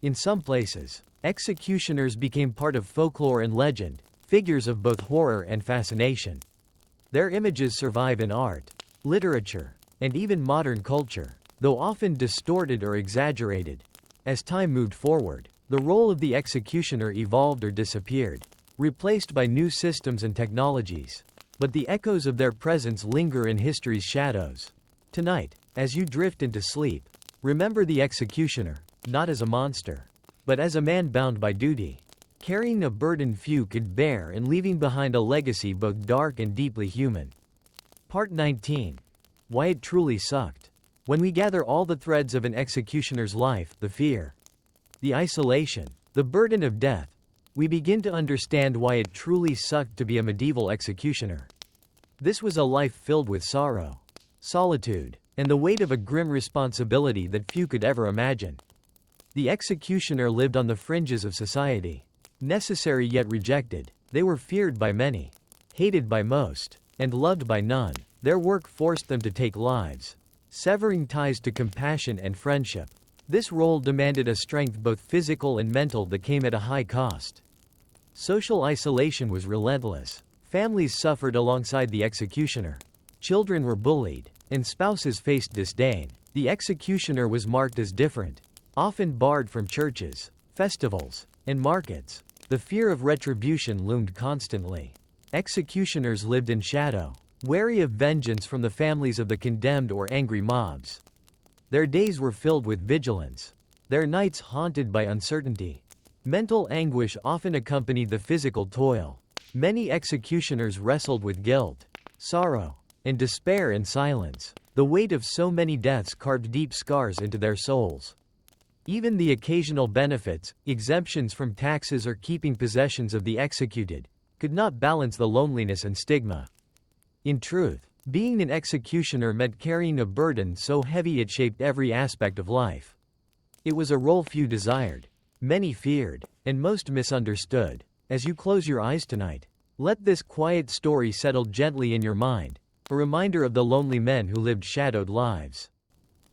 In some places, executioners became part of folklore and legend, figures of both horror and fascination. Their images survive in art, literature, and even modern culture, though often distorted or exaggerated. As time moved forward, the role of the executioner evolved or disappeared, replaced by new systems and technologies. But the echoes of their presence linger in history's shadows. Tonight, as you drift into sleep, remember the executioner, not as a monster, but as a man bound by duty, carrying a burden few could bear and leaving behind a legacy both dark and deeply human. Part 19. Why it truly sucked. When we gather all the threads of an executioner's life, the fear, the isolation, the burden of death, we begin to understand why it truly sucked to be a medieval executioner. This was a life filled with sorrow, solitude, and the weight of a grim responsibility that few could ever imagine. The executioner lived on the fringes of society. Necessary yet rejected, they were feared by many, hated by most, and loved by none. Their work forced them to take lives, severing ties to compassion and friendship. This role demanded a strength both physical and mental that came at a high cost. Social isolation was relentless. Families suffered alongside the executioner. Children were bullied, and spouses faced disdain. The executioner was marked as different, often barred from churches, festivals, and markets. The fear of retribution loomed constantly. Executioners lived in shadow, wary of vengeance from the families of the condemned or angry mobs. Their days were filled with vigilance, their nights haunted by uncertainty. Mental anguish often accompanied the physical toil. Many executioners wrestled with guilt, sorrow, and despair in silence. The weight of so many deaths carved deep scars into their souls. Even the occasional benefits, exemptions from taxes or keeping possessions of the executed, could not balance the loneliness and stigma. In truth, being an executioner meant carrying a burden so heavy it shaped every aspect of life. It was a role few desired, many feared, and most misunderstood. As you close your eyes tonight, let this quiet story settle gently in your mind, a reminder of the lonely men who lived shadowed lives,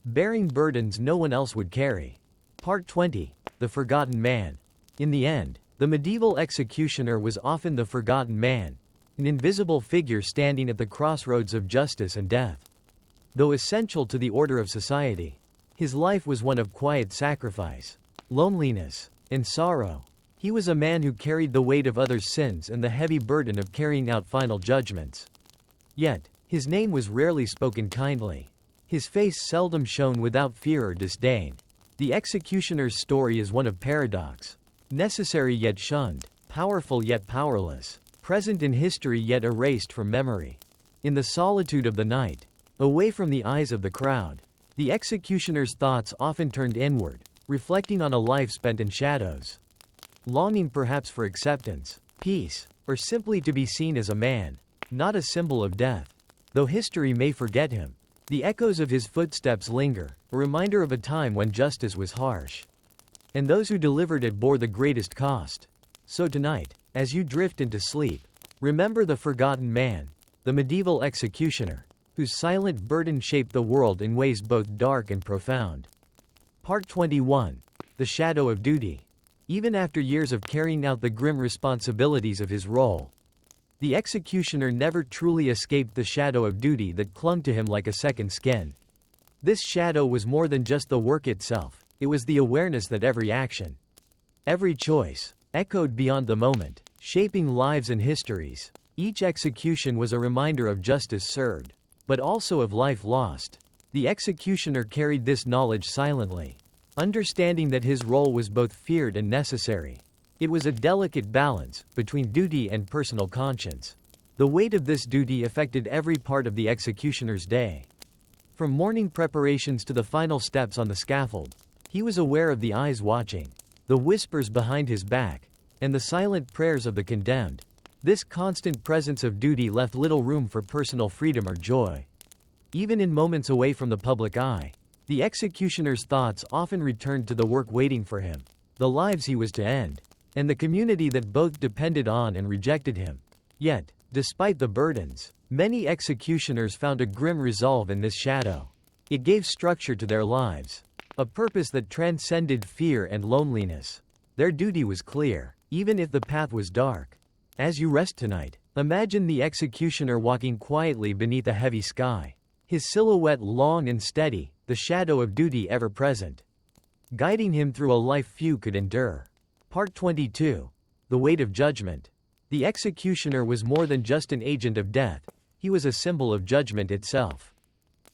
bearing burdens no one else would carry. Part 20. The Forgotten Man. In the end, the medieval executioner was often the forgotten man, an invisible figure standing at the crossroads of justice and death. Though essential to the order of society, his life was one of quiet sacrifice, loneliness, and sorrow. He was a man who carried the weight of others' sins and the heavy burden of carrying out final judgments. Yet, his name was rarely spoken kindly. His face seldom shone without fear or disdain. The executioner's story is one of paradox. Necessary yet shunned, powerful yet powerless, present in history yet erased from memory. In the solitude of the night, away from the eyes of the crowd, the executioner's thoughts often turned inward, reflecting on a life spent in shadows. Longing perhaps for acceptance, peace, or simply to be seen as a man, not a symbol of death. Though history may forget him, the echoes of his footsteps linger, a reminder of a time when justice was harsh, and those who delivered it bore the greatest cost. So tonight, as you drift into sleep, remember the forgotten man, the medieval executioner, whose silent burden shaped the world in ways both dark and profound. Part 21. The Shadow of Duty. Even after years of carrying out the grim responsibilities of his role, the executioner never truly escaped the shadow of duty that clung to him like a second skin. This shadow was more than just the work itself, it was the awareness that every action, Every choice echoed beyond the moment, shaping lives and histories. Each execution was a reminder of justice served, but also of life lost. The executioner carried this knowledge silently, understanding that his role was both feared and necessary. It was a delicate balance between duty and personal conscience. The weight of this duty affected every part of the executioner's day. From morning preparations to the final steps on the scaffold, he was aware of the eyes watching, the whispers behind his back, and the silent prayers of the condemned. This constant presence of duty left little room for personal freedom or joy. Even in moments away from the public eye, the executioner's thoughts often returned to the work waiting for him, the lives he was to end, and the community that both depended on and rejected him. Yet, despite the burdens, many executioners found a grim resolve in this shadow. It gave structure to their lives, a purpose that transcended fear and loneliness. Their duty was clear, even if the path was dark. As you rest tonight, imagine the executioner walking quietly beneath a heavy sky, his silhouette long and steady, the shadow of duty ever present, guiding him through a life few could endure. Part 22. The Weight of Judgment. The executioner was more than just an agent of death, he was a symbol of judgment itself.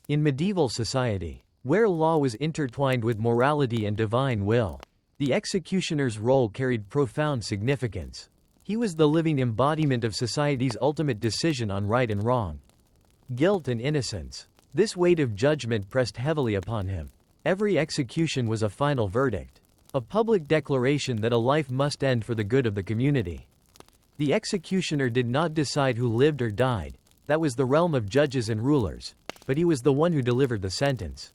In medieval society, where law was intertwined with morality and divine will, the executioner's role carried profound significance. He was the living embodiment of society's ultimate decision on right and wrong, guilt and innocence. This weight of judgment pressed heavily upon him. Every execution was a final verdict, a public declaration that a life must end for the good of the community. The executioner did not decide who lived or died, that was the realm of judges and rulers, but he was the one who delivered the sentence.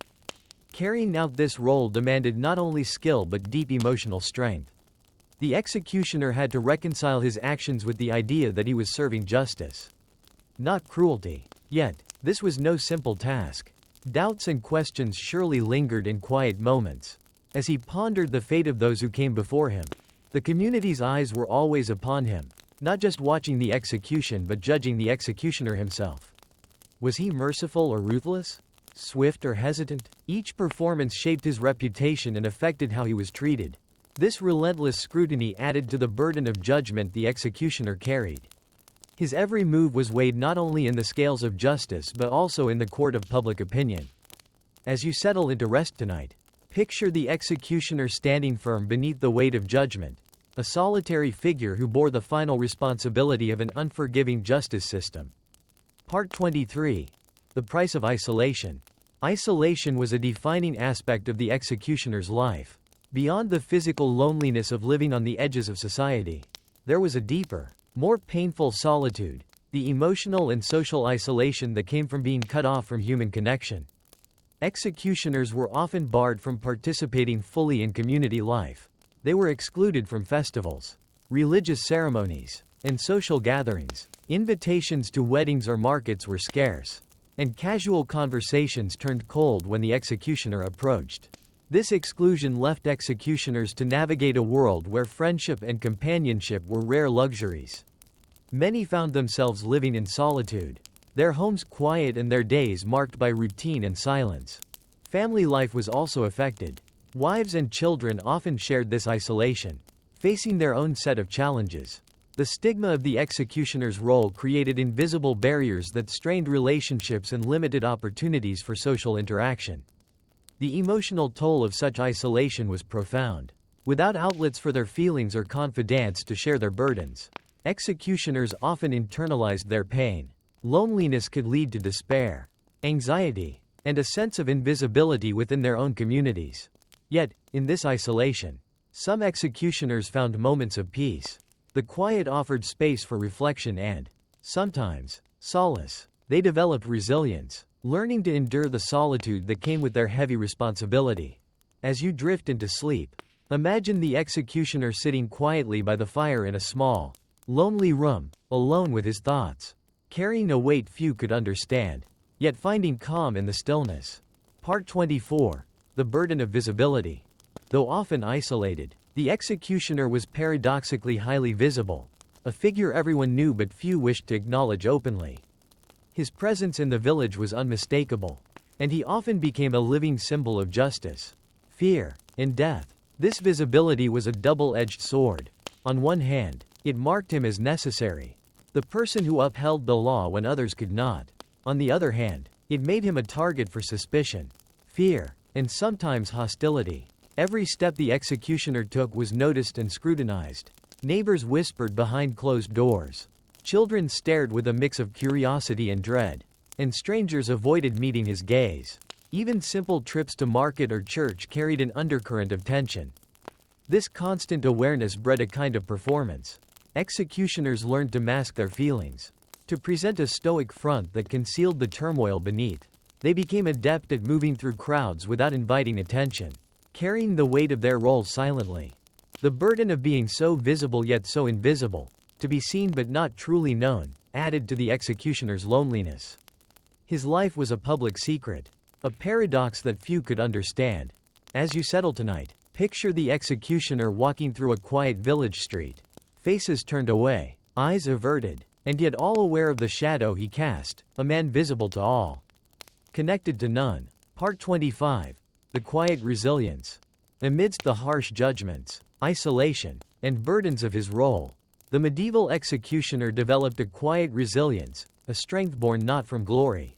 Carrying out this role demanded not only skill but deep emotional strength. The executioner had to reconcile his actions with the idea that he was serving justice, not cruelty. Yet, this was no simple task. Doubts and questions surely lingered in quiet moments. As he pondered the fate of those who came before him, the community's eyes were always upon him, not just watching the execution but judging the executioner himself. Was he merciful or ruthless? Swift or hesitant? Each performance shaped his reputation and affected how he was treated. This relentless scrutiny added to the burden of judgment the executioner carried. His every move was weighed not only in the scales of justice but also in the court of public opinion. As you settle into rest tonight, picture the executioner standing firm beneath the weight of judgment, a solitary figure who bore the final responsibility of an unforgiving justice system. Part 23. The Price of Isolation. Isolation was a defining aspect of the executioner's life. Beyond the physical loneliness of living on the edges of society, there was a deeper, more painful solitude, the emotional and social isolation that came from being cut off from human connection. Executioners were often barred from participating fully in community life. They were excluded from festivals, religious ceremonies, and social gatherings. Invitations to weddings or markets were scarce, and casual conversations turned cold when the executioner approached. This exclusion left executioners to navigate a world where friendship and companionship were rare luxuries. Many found themselves living in solitude, their homes quiet and their days marked by routine and silence. Family life was also affected. Wives and children often shared this isolation, facing their own set of challenges. The stigma of the executioner's role created invisible barriers that strained relationships and limited opportunities for social interaction. The emotional toll of such isolation was profound. Without outlets for their feelings or confidants to share their burdens, executioners often internalized their pain. Loneliness could lead to despair, anxiety, and a sense of invisibility within their own communities. Yet, in this isolation, some executioners found moments of peace. The quiet offered space for reflection and, sometimes, solace. They developed resilience, learning to endure the solitude that came with their heavy responsibility. As you drift into sleep, imagine the executioner sitting quietly by the fire in a small, lonely room, alone with his thoughts, carrying a weight few could understand, yet finding calm in the stillness. Part 24. The Burden of Visibility. Though often isolated, the executioner was paradoxically highly visible, a figure everyone knew but few wished to acknowledge openly. His presence in the village was unmistakable, and he often became a living symbol of justice, fear, and death. This visibility was a double-edged sword. On one hand, it marked him as necessary, the person who upheld the law when others could not. On the other hand, it made him a target for suspicion, fear, and sometimes hostility. Every step the executioner took was noticed and scrutinized. Neighbors whispered behind closed doors. Children stared with a mix of curiosity and dread, and strangers avoided meeting his gaze. Even simple trips to market or church carried an undercurrent of tension. This constant awareness bred a kind of performance. Executioners learned to mask their feelings, to present a stoic front that concealed the turmoil beneath. They became adept at moving through crowds without inviting attention, carrying the weight of their role silently. The burden of being so visible yet so invisible, to be seen but not truly known, added to the executioner's loneliness. His life was a public secret, a paradox that few could understand. As you settle tonight, picture the executioner walking through a quiet village street, faces turned away, eyes averted, and yet all aware of the shadow he cast, a man visible to all, connected to none. Part 25. The quiet resilience. Amidst the harsh judgments, isolation, and burdens of his role, the medieval executioner developed a quiet resilience, a strength born not from glory,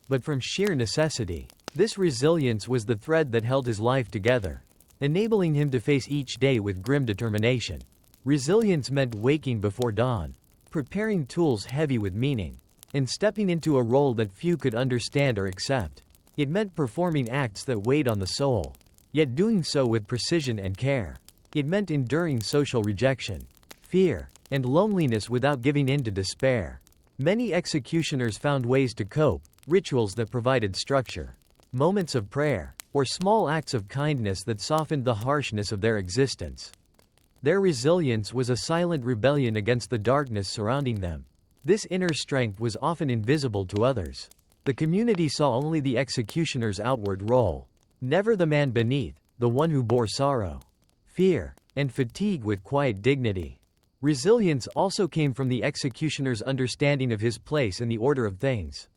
but from sheer necessity. This resilience was the thread that held his life together, enabling him to face each day with grim determination. Resilience meant waking before dawn, preparing tools heavy with meaning, and stepping into a role that few could understand or accept. It meant performing acts that weighed on the soul, yet doing so with precision and care. It meant enduring social rejection, fear, and loneliness without giving in to despair. Many executioners found ways to cope, rituals that provided structure, moments of prayer, or small acts of kindness that softened the harshness of their existence. Their resilience was a silent rebellion against the darkness surrounding them. This inner strength was often invisible to others. The community saw only the executioner's outward role, never the man beneath, the one who bore sorrow, fear, and fatigue with quiet dignity. Resilience also came from the executioner's understanding of his place in the order of things.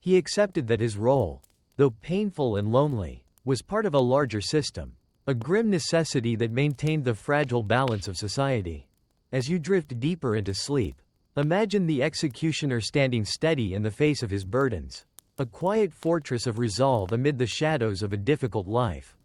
He accepted that his role, though painful and lonely, was part of a larger system, a grim necessity that maintained the fragile balance of society. As you drift deeper into sleep, imagine the executioner standing steady in the face of his burdens, a quiet fortress of resolve amid the shadows of a difficult life.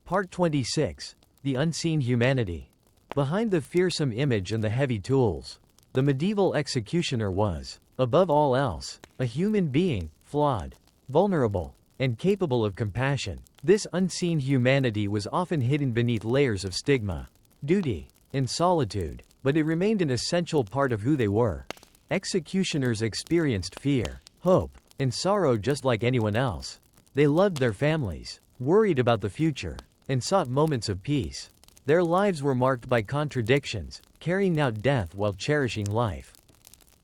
Part 26. The unseen humanity. Behind the fearsome image and the heavy tools, the medieval executioner was, above all else, a human being, flawed, vulnerable, and capable of compassion. This unseen humanity was often hidden beneath layers of stigma, duty, and solitude, but it remained an essential part of who they were. Executioners experienced fear, hope, and sorrow just like anyone else. They loved their families, worried about the future, and sought moments of peace. Their lives were marked by contradictions, carrying out death while cherishing life.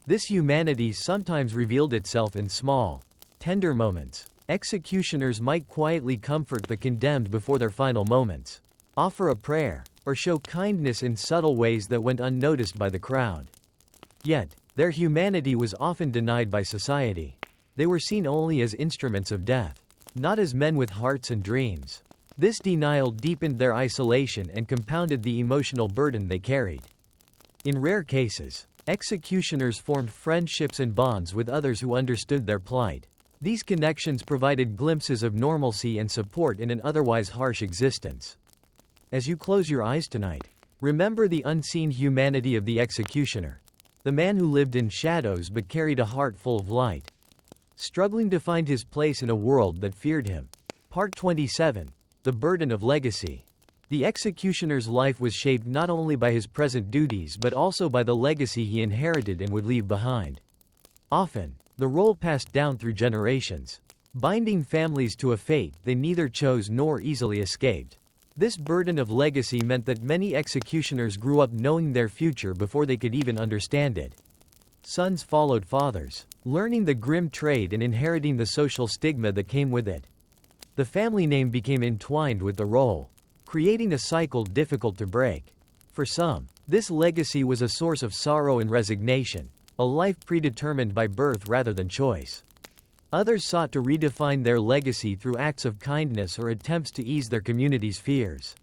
This humanity sometimes revealed itself in small, tender moments. Executioners might quietly comfort the condemned before their final moments, offer a prayer, or show kindness in subtle ways that went unnoticed by the crowd. Yet, their humanity was often denied by society. They were seen only as instruments of death, not as men with hearts and dreams. This denial deepened their isolation and compounded the emotional burden they carried. In rare cases, executioners formed friendships and bonds with others who understood their plight. These connections provided glimpses of normalcy and support in an otherwise harsh existence. As you close your eyes tonight, remember the unseen humanity of the executioner, the man who lived in shadows but carried a heart full of light, struggling to find his place in a world that feared him. Part 27. The burden of legacy. The executioner's life was shaped not only by his present duties but also by the legacy he inherited and would leave behind. Often, the role passed down through generations, binding families to a fate they neither chose nor easily escaped. This burden of legacy meant that many executioners grew up knowing their future before they could even understand it. Sons followed fathers, learning the grim trade and inheriting the social stigma that came with it. The family name became entwined with the role, creating a cycle difficult to break. For some, this legacy was a source of sorrow and resignation, a life predetermined by birth rather than choice. Others sought to redefine their legacy through acts of kindness or attempts to ease their community's fears.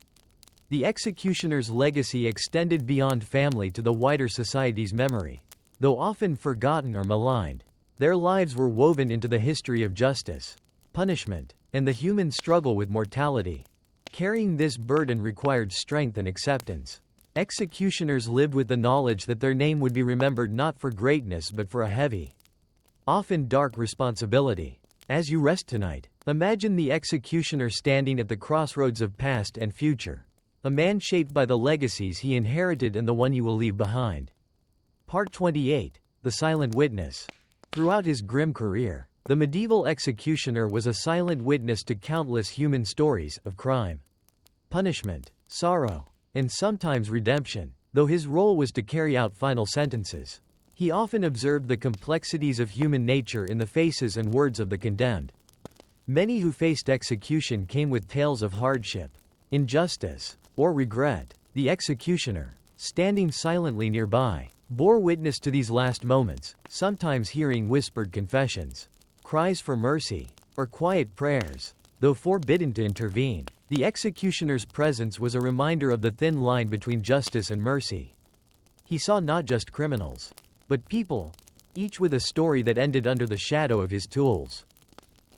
The executioner's legacy extended beyond family to the wider society's memory. Though often forgotten or maligned, their lives were woven into the history of justice, punishment, and the human struggle with mortality. Carrying this burden required strength and acceptance. Executioners lived with the knowledge that their name would be remembered not for greatness but for a heavy, often dark responsibility. As you rest tonight, imagine the executioner standing at the crossroads of past and future, a man shaped by the legacies he inherited and the one he will leave behind. Part 28. The Silent Witness. Throughout his grim career, the medieval executioner was a silent witness to countless human stories of crime, punishment, sorrow, and sometimes redemption. Though his role was to carry out final sentences, he often observed the complexities of human nature in the faces and words of the condemned. Many who faced execution came with tales of hardship, injustice, or regret. The executioner, standing silently nearby, bore witness to these last moments, sometimes hearing whispered confessions, cries for mercy, or quiet prayers. Though forbidden to intervene, the executioner's presence was a reminder of the thin line between justice and mercy. He saw not just criminals, but people, each with a story that ended under the shadow of his tools.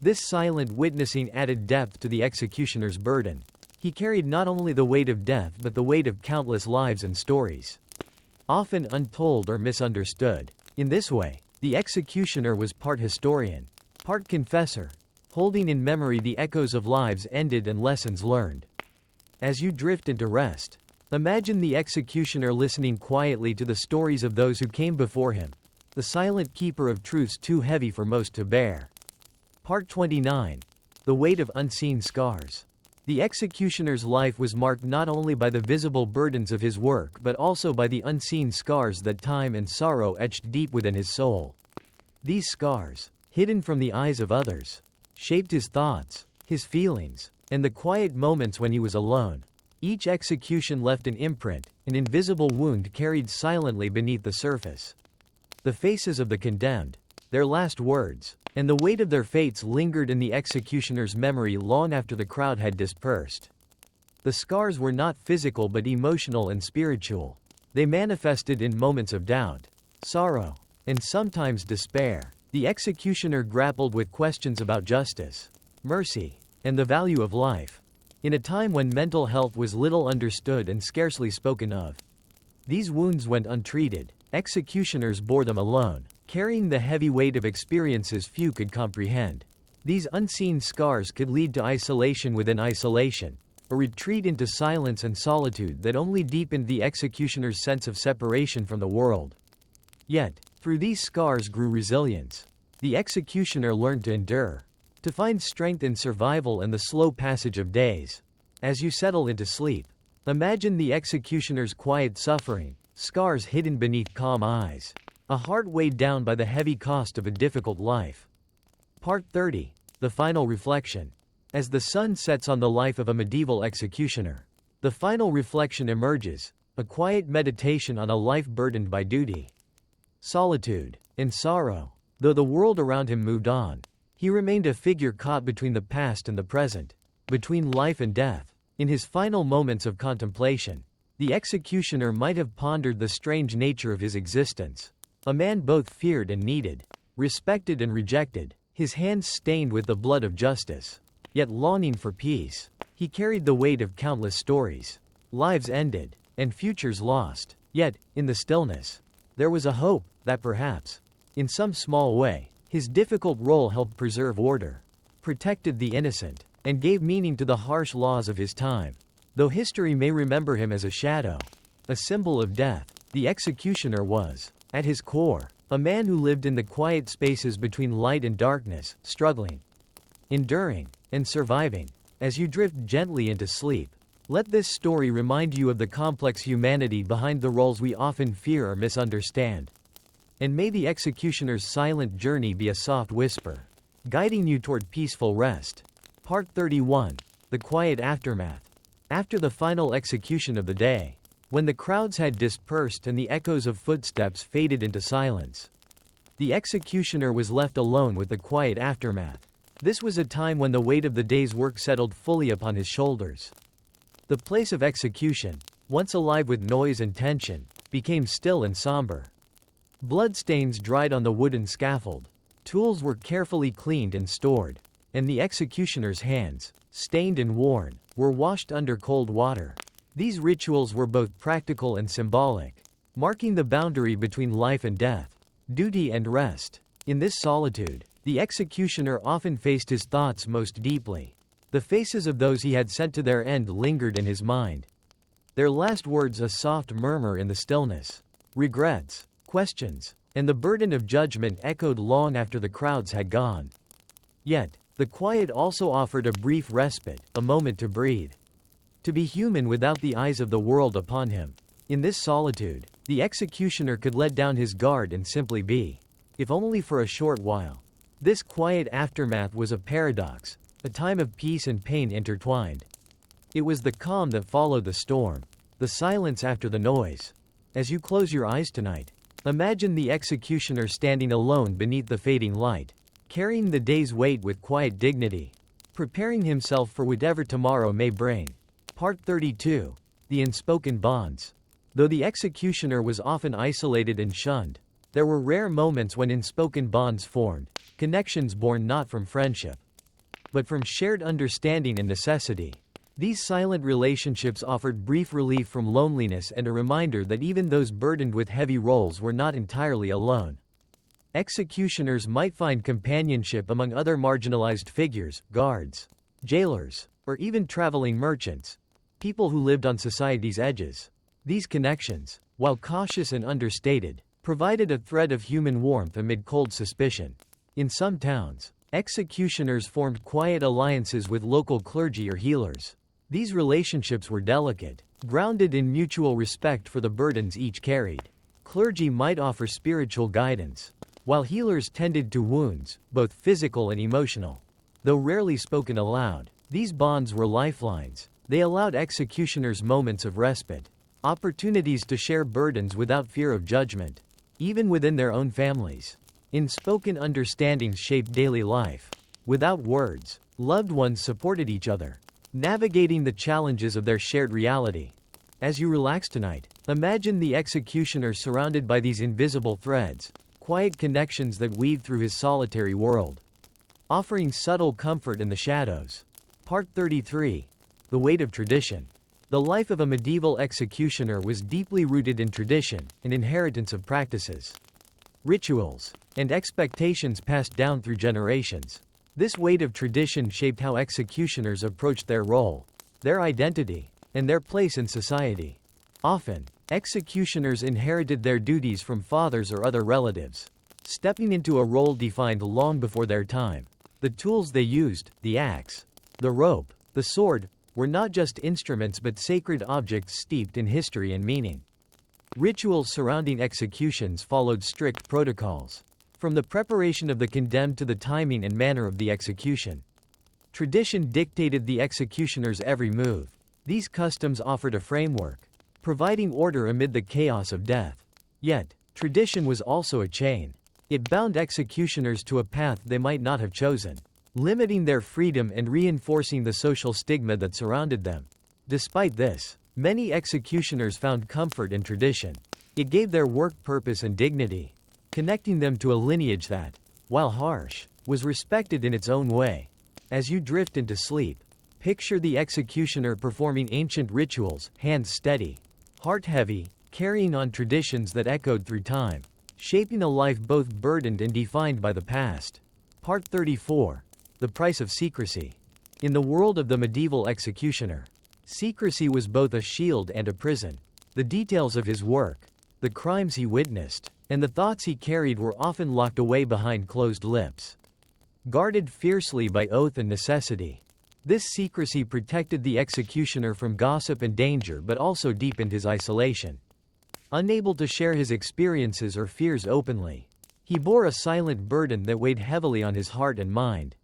This silent witnessing added depth to the executioner's burden. He carried not only the weight of death but the weight of countless lives and stories, often untold or misunderstood. In this way, the executioner was part historian, part confessor, holding in memory the echoes of lives ended and lessons learned. As you drift into rest, imagine the executioner listening quietly to the stories of those who came before him, the silent keeper of truths too heavy for most to bear. Part 29. The Weight of Unseen Scars. The executioner's life was marked not only by the visible burdens of his work but also by the unseen scars that time and sorrow etched deep within his soul. These scars, hidden from the eyes of others, shaped his thoughts, his feelings, and the quiet moments when he was alone. Each execution left an imprint, an invisible wound carried silently beneath the surface. The faces of the condemned, their last words, and the weight of their fates lingered in the executioner's memory long after the crowd had dispersed. The scars were not physical but emotional and spiritual. They manifested in moments of doubt, sorrow, and sometimes despair. The executioner grappled with questions about justice, mercy, and the value of life. In a time when mental health was little understood and scarcely spoken of, these wounds went untreated. Executioners bore them alone, carrying the heavy weight of experiences few could comprehend. These unseen scars could lead to isolation within isolation, a retreat into silence and solitude that only deepened the executioner's sense of separation from the world. Yet, through these scars grew resilience. The executioner learned to endure, to find strength in survival and the slow passage of days. As you settle into sleep, imagine the executioner's quiet suffering, scars hidden beneath calm eyes, a heart weighed down by the heavy cost of a difficult life. Part 30. The Final Reflection. As the sun sets on the life of a medieval executioner, the final reflection emerges, a quiet meditation on a life burdened by duty, solitude, and sorrow. Though the world around him moved on, he remained a figure caught between the past and the present, between life and death. In his final moments of contemplation, the executioner might have pondered the strange nature of his existence. A man both feared and needed, respected and rejected, his hands stained with the blood of justice, yet longing for peace. He carried the weight of countless stories, lives ended, and futures lost. Yet, in the stillness, there was a hope that perhaps, in some small way, his difficult role helped preserve order, protected the innocent, and gave meaning to the harsh laws of his time. Though history may remember him as a shadow, a symbol of death, the executioner was, at his core, a man who lived in the quiet spaces between light and darkness, struggling, enduring, and surviving. As you drift gently into sleep, let this story remind you of the complex humanity behind the roles we often fear or misunderstand. And may the executioner's silent journey be a soft whisper, guiding you toward peaceful rest. Part 31. The Quiet Aftermath. After the final execution of the day, when the crowds had dispersed and the echoes of footsteps faded into silence, the executioner was left alone with the quiet aftermath. This was a time when the weight of the day's work settled fully upon his shoulders. The place of execution, once alive with noise and tension, became still and somber. Bloodstains dried on the wooden scaffold. Tools were carefully cleaned and stored, and the executioner's hands, stained and worn, were washed under cold water. These rituals were both practical and symbolic, marking the boundary between life and death, duty and rest. In this solitude, the executioner often faced his thoughts most deeply. The faces of those he had sent to their end lingered in his mind. Their last words a soft murmur in the stillness. Regrets, questions, and the burden of judgment echoed long after the crowds had gone. Yet, the quiet also offered a brief respite, a moment to breathe. To be human without the eyes of the world upon him. In this solitude, the executioner could let down his guard and simply be, if only for a short while. This quiet aftermath was a paradox, a time of peace and pain intertwined. It was the calm that followed the storm, the silence after the noise. As you close your eyes tonight, imagine the executioner standing alone beneath the fading light, carrying the day's weight with quiet dignity, preparing himself for whatever tomorrow may bring. Part 32. The Unspoken Bonds. Though the executioner was often isolated and shunned, there were rare moments when unspoken bonds formed, connections born not from friendship, but from shared understanding and necessity. These silent relationships offered brief relief from loneliness and a reminder that even those burdened with heavy roles were not entirely alone. Executioners might find companionship among other marginalized figures, guards, jailers, or even traveling merchants, people who lived on society's edges. These connections, while cautious and understated, provided a thread of human warmth amid cold suspicion. In some towns, executioners formed quiet alliances with local clergy or healers. These relationships were delicate, grounded in mutual respect for the burdens each carried. Clergy might offer spiritual guidance, while healers tended to wounds, both physical and emotional. Though rarely spoken aloud, these bonds were lifelines. They allowed executioners moments of respite, opportunities to share burdens without fear of judgment, even within their own families. Unspoken understandings shaped daily life. Without words, loved ones supported each other, navigating the challenges of their shared reality. As you relax tonight, imagine the executioner surrounded by these invisible threads, quiet connections that weave through his solitary world, offering subtle comfort in the shadows. Part 33. The Weight of Tradition. The life of a medieval executioner was deeply rooted in tradition, an inheritance of practices, rituals, and expectations passed down through generations. This weight of tradition shaped how executioners approached their role, their identity, and their place in society. Often, executioners inherited their duties from fathers or other relatives, stepping into a role defined long before their time. The tools they used, the axe, the rope, the sword, were not just instruments but sacred objects steeped in history and meaning. Rituals surrounding executions followed strict protocols, from the preparation of the condemned to the timing and manner of the execution. Tradition dictated the executioner's every move. These customs offered a framework, providing order amid the chaos of death. Yet, tradition was also a chain. It bound executioners to a path they might not have chosen, limiting their freedom and reinforcing the social stigma that surrounded them. Despite this, many executioners found comfort in tradition. It gave their work purpose and dignity, connecting them to a lineage that, while harsh, was respected in its own way. As you drift into sleep, picture the executioner performing ancient rituals, hands steady, heart heavy, carrying on traditions that echoed through time, shaping a life both burdened and defined by the past. Part 34. The Price of Secrecy. In the world of the medieval executioner, secrecy was both a shield and a prison. The details of his work, the crimes he witnessed, and the thoughts he carried were often locked away behind closed lips, guarded fiercely by oath and necessity. This secrecy protected the executioner from gossip and danger but also deepened his isolation. Unable to share his experiences or fears openly, he bore a silent burden that weighed heavily on his heart and mind.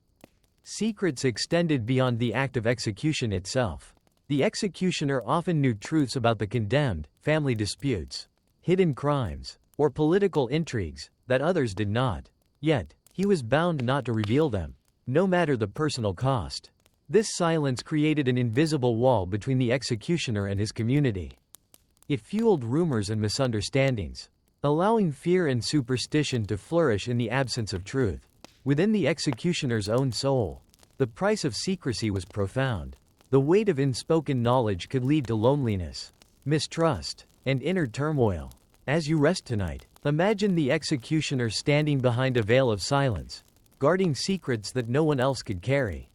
Secrets extended beyond the act of execution itself. The executioner often knew truths about the condemned, family disputes, hidden crimes, or political intrigues that others did not. Yet, he was bound not to reveal them, no matter the personal cost. This silence created an invisible wall between the executioner and his community. It fueled rumors and misunderstandings, allowing fear and superstition to flourish in the absence of truth. Within the executioner's own soul, the price of secrecy was profound. The weight of unspoken knowledge could lead to loneliness, mistrust, and inner turmoil. As you rest tonight, imagine the executioner standing behind a veil of silence, guarding secrets that no one else could carry.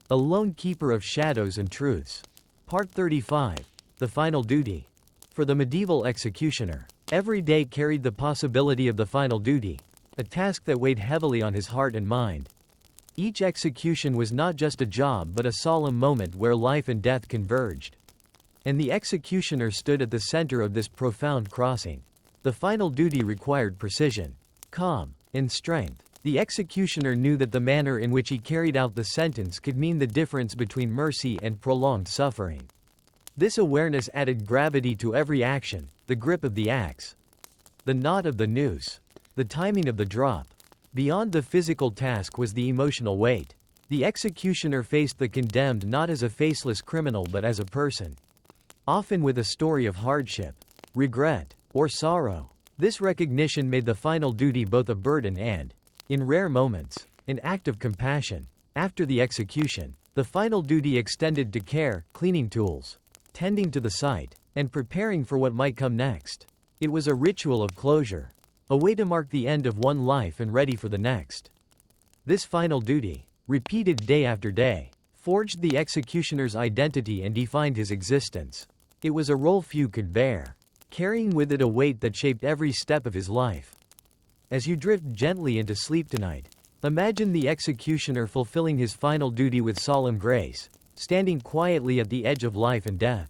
A lone keeper of shadows and truths. Part 35. The Final Duty. For the medieval executioner, every day carried the possibility of the final duty, a task that weighed heavily on his heart and mind. Each execution was not just a job but a solemn moment where life and death converged. And the executioner stood at the center of this profound crossing. The final duty required precision, calm, and strength. The executioner knew that the manner in which he carried out the sentence could mean the difference between mercy and prolonged suffering. This awareness added gravity to every action: the grip of the axe, the knot of the noose, the timing of the drop. Beyond the physical task was the emotional weight. The executioner faced the condemned not as a faceless criminal but as a person, often with a story of hardship, regret, or sorrow. This recognition made the final duty both a burden and, in rare moments, an act of compassion. After the execution, the final duty extended to care, cleaning tools, tending to the site, and preparing for what might come next. It was a ritual of closure, a way to mark the end of one life and ready for the next. This final duty, repeated day after day, forged the executioner's identity and defined his existence. It was a role few could bear, carrying with it a weight that shaped every step of his life. As you drift gently into sleep tonight, imagine the executioner fulfilling his final duty with solemn grace, standing quietly at the edge of life and death.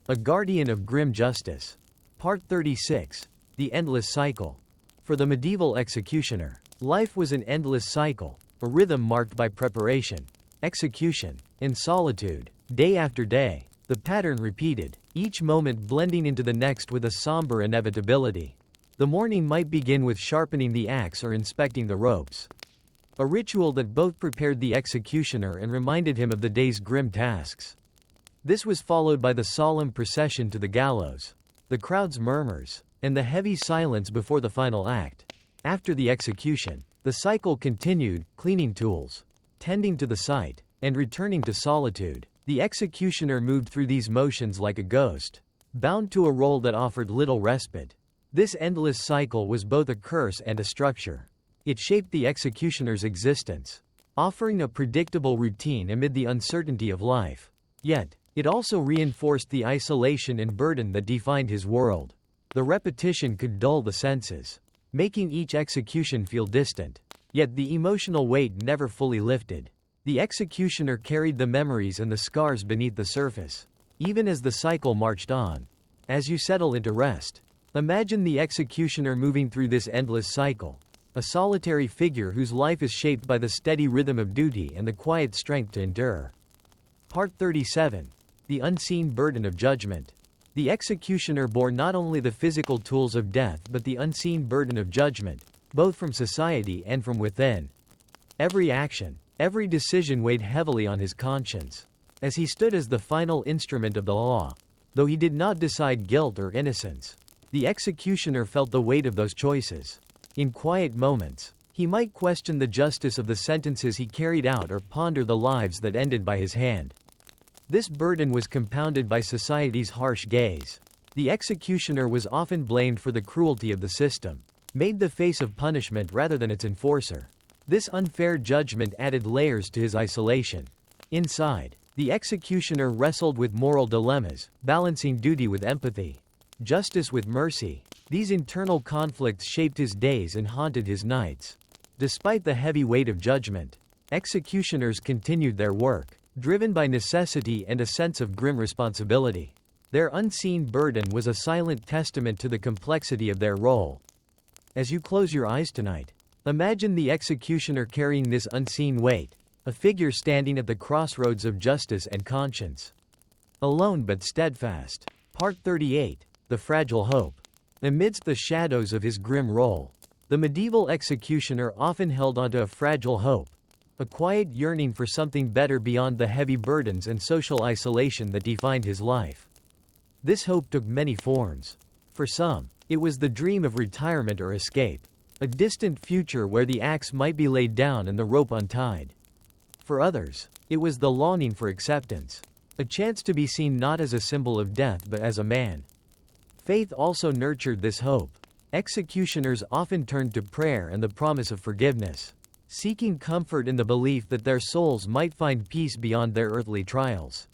A guardian of grim justice. Part 36. The Endless Cycle. For the medieval executioner, life was an endless cycle, a rhythm marked by preparation, execution, and solitude. Day after day, the pattern repeated, each moment blending into the next with a somber inevitability. The morning might begin with sharpening the axe or inspecting the ropes, a ritual that both prepared the executioner and reminded him of the day's grim tasks. This was followed by the solemn procession to the gallows, the crowd's murmurs, and the heavy silence before the final act. After the execution, the cycle continued, cleaning tools, tending to the site, and returning to solitude. The executioner moved through these motions like a ghost, bound to a role that offered little respite. This endless cycle was both a curse and a structure. It shaped the executioner's existence, offering a predictable routine amid the uncertainty of life. Yet, it also reinforced the isolation and burden that defined his world. The repetition could dull the senses, making each execution feel distant. Yet the emotional weight never fully lifted. The executioner carried the memories and the scars beneath the surface, even as the cycle marched on. As you settle into rest, imagine the executioner moving through this endless cycle, a solitary figure whose life is shaped by the steady rhythm of duty and the quiet strength to endure. Part 37. The Unseen Burden of Judgment. The executioner bore not only the physical tools of death but the unseen burden of judgment, both from society and from within. Every action, every decision weighed heavily on his conscience, as he stood as the final instrument of the law. Though he did not decide guilt or innocence, the executioner felt the weight of those choices. In quiet moments, he might question the justice of the sentences he carried out or ponder the lives that ended by his hand. This burden was compounded by society's harsh gaze. The executioner was often blamed for the cruelty of the system, made the face of punishment rather than its enforcer. This unfair judgment added layers to his isolation. Inside, the executioner wrestled with moral dilemmas, balancing duty with empathy, justice with mercy. These internal conflicts shaped his days and haunted his nights. Despite the heavy weight of judgment, executioners continued their work, driven by necessity and a sense of grim responsibility. Their unseen burden was a silent testament to the complexity of their role. As you close your eyes tonight, imagine the executioner carrying this unseen weight, a figure standing at the crossroads of justice and conscience. Alone but steadfast. Part 38. The Fragile Hope. Amidst the shadows of his grim role, the medieval executioner often held onto a fragile hope, a quiet yearning for something better beyond the heavy burdens and social isolation that defined his life. This hope took many forms. For some, it was the dream of retirement or escape, a distant future where the axe might be laid down and the rope untied. For others, it was the longing for acceptance, a chance to be seen not as a symbol of death but as a man. Faith also nurtured this hope. Executioners often turned to prayer and the promise of forgiveness, seeking comfort in the belief that their souls might find peace beyond their earthly trials.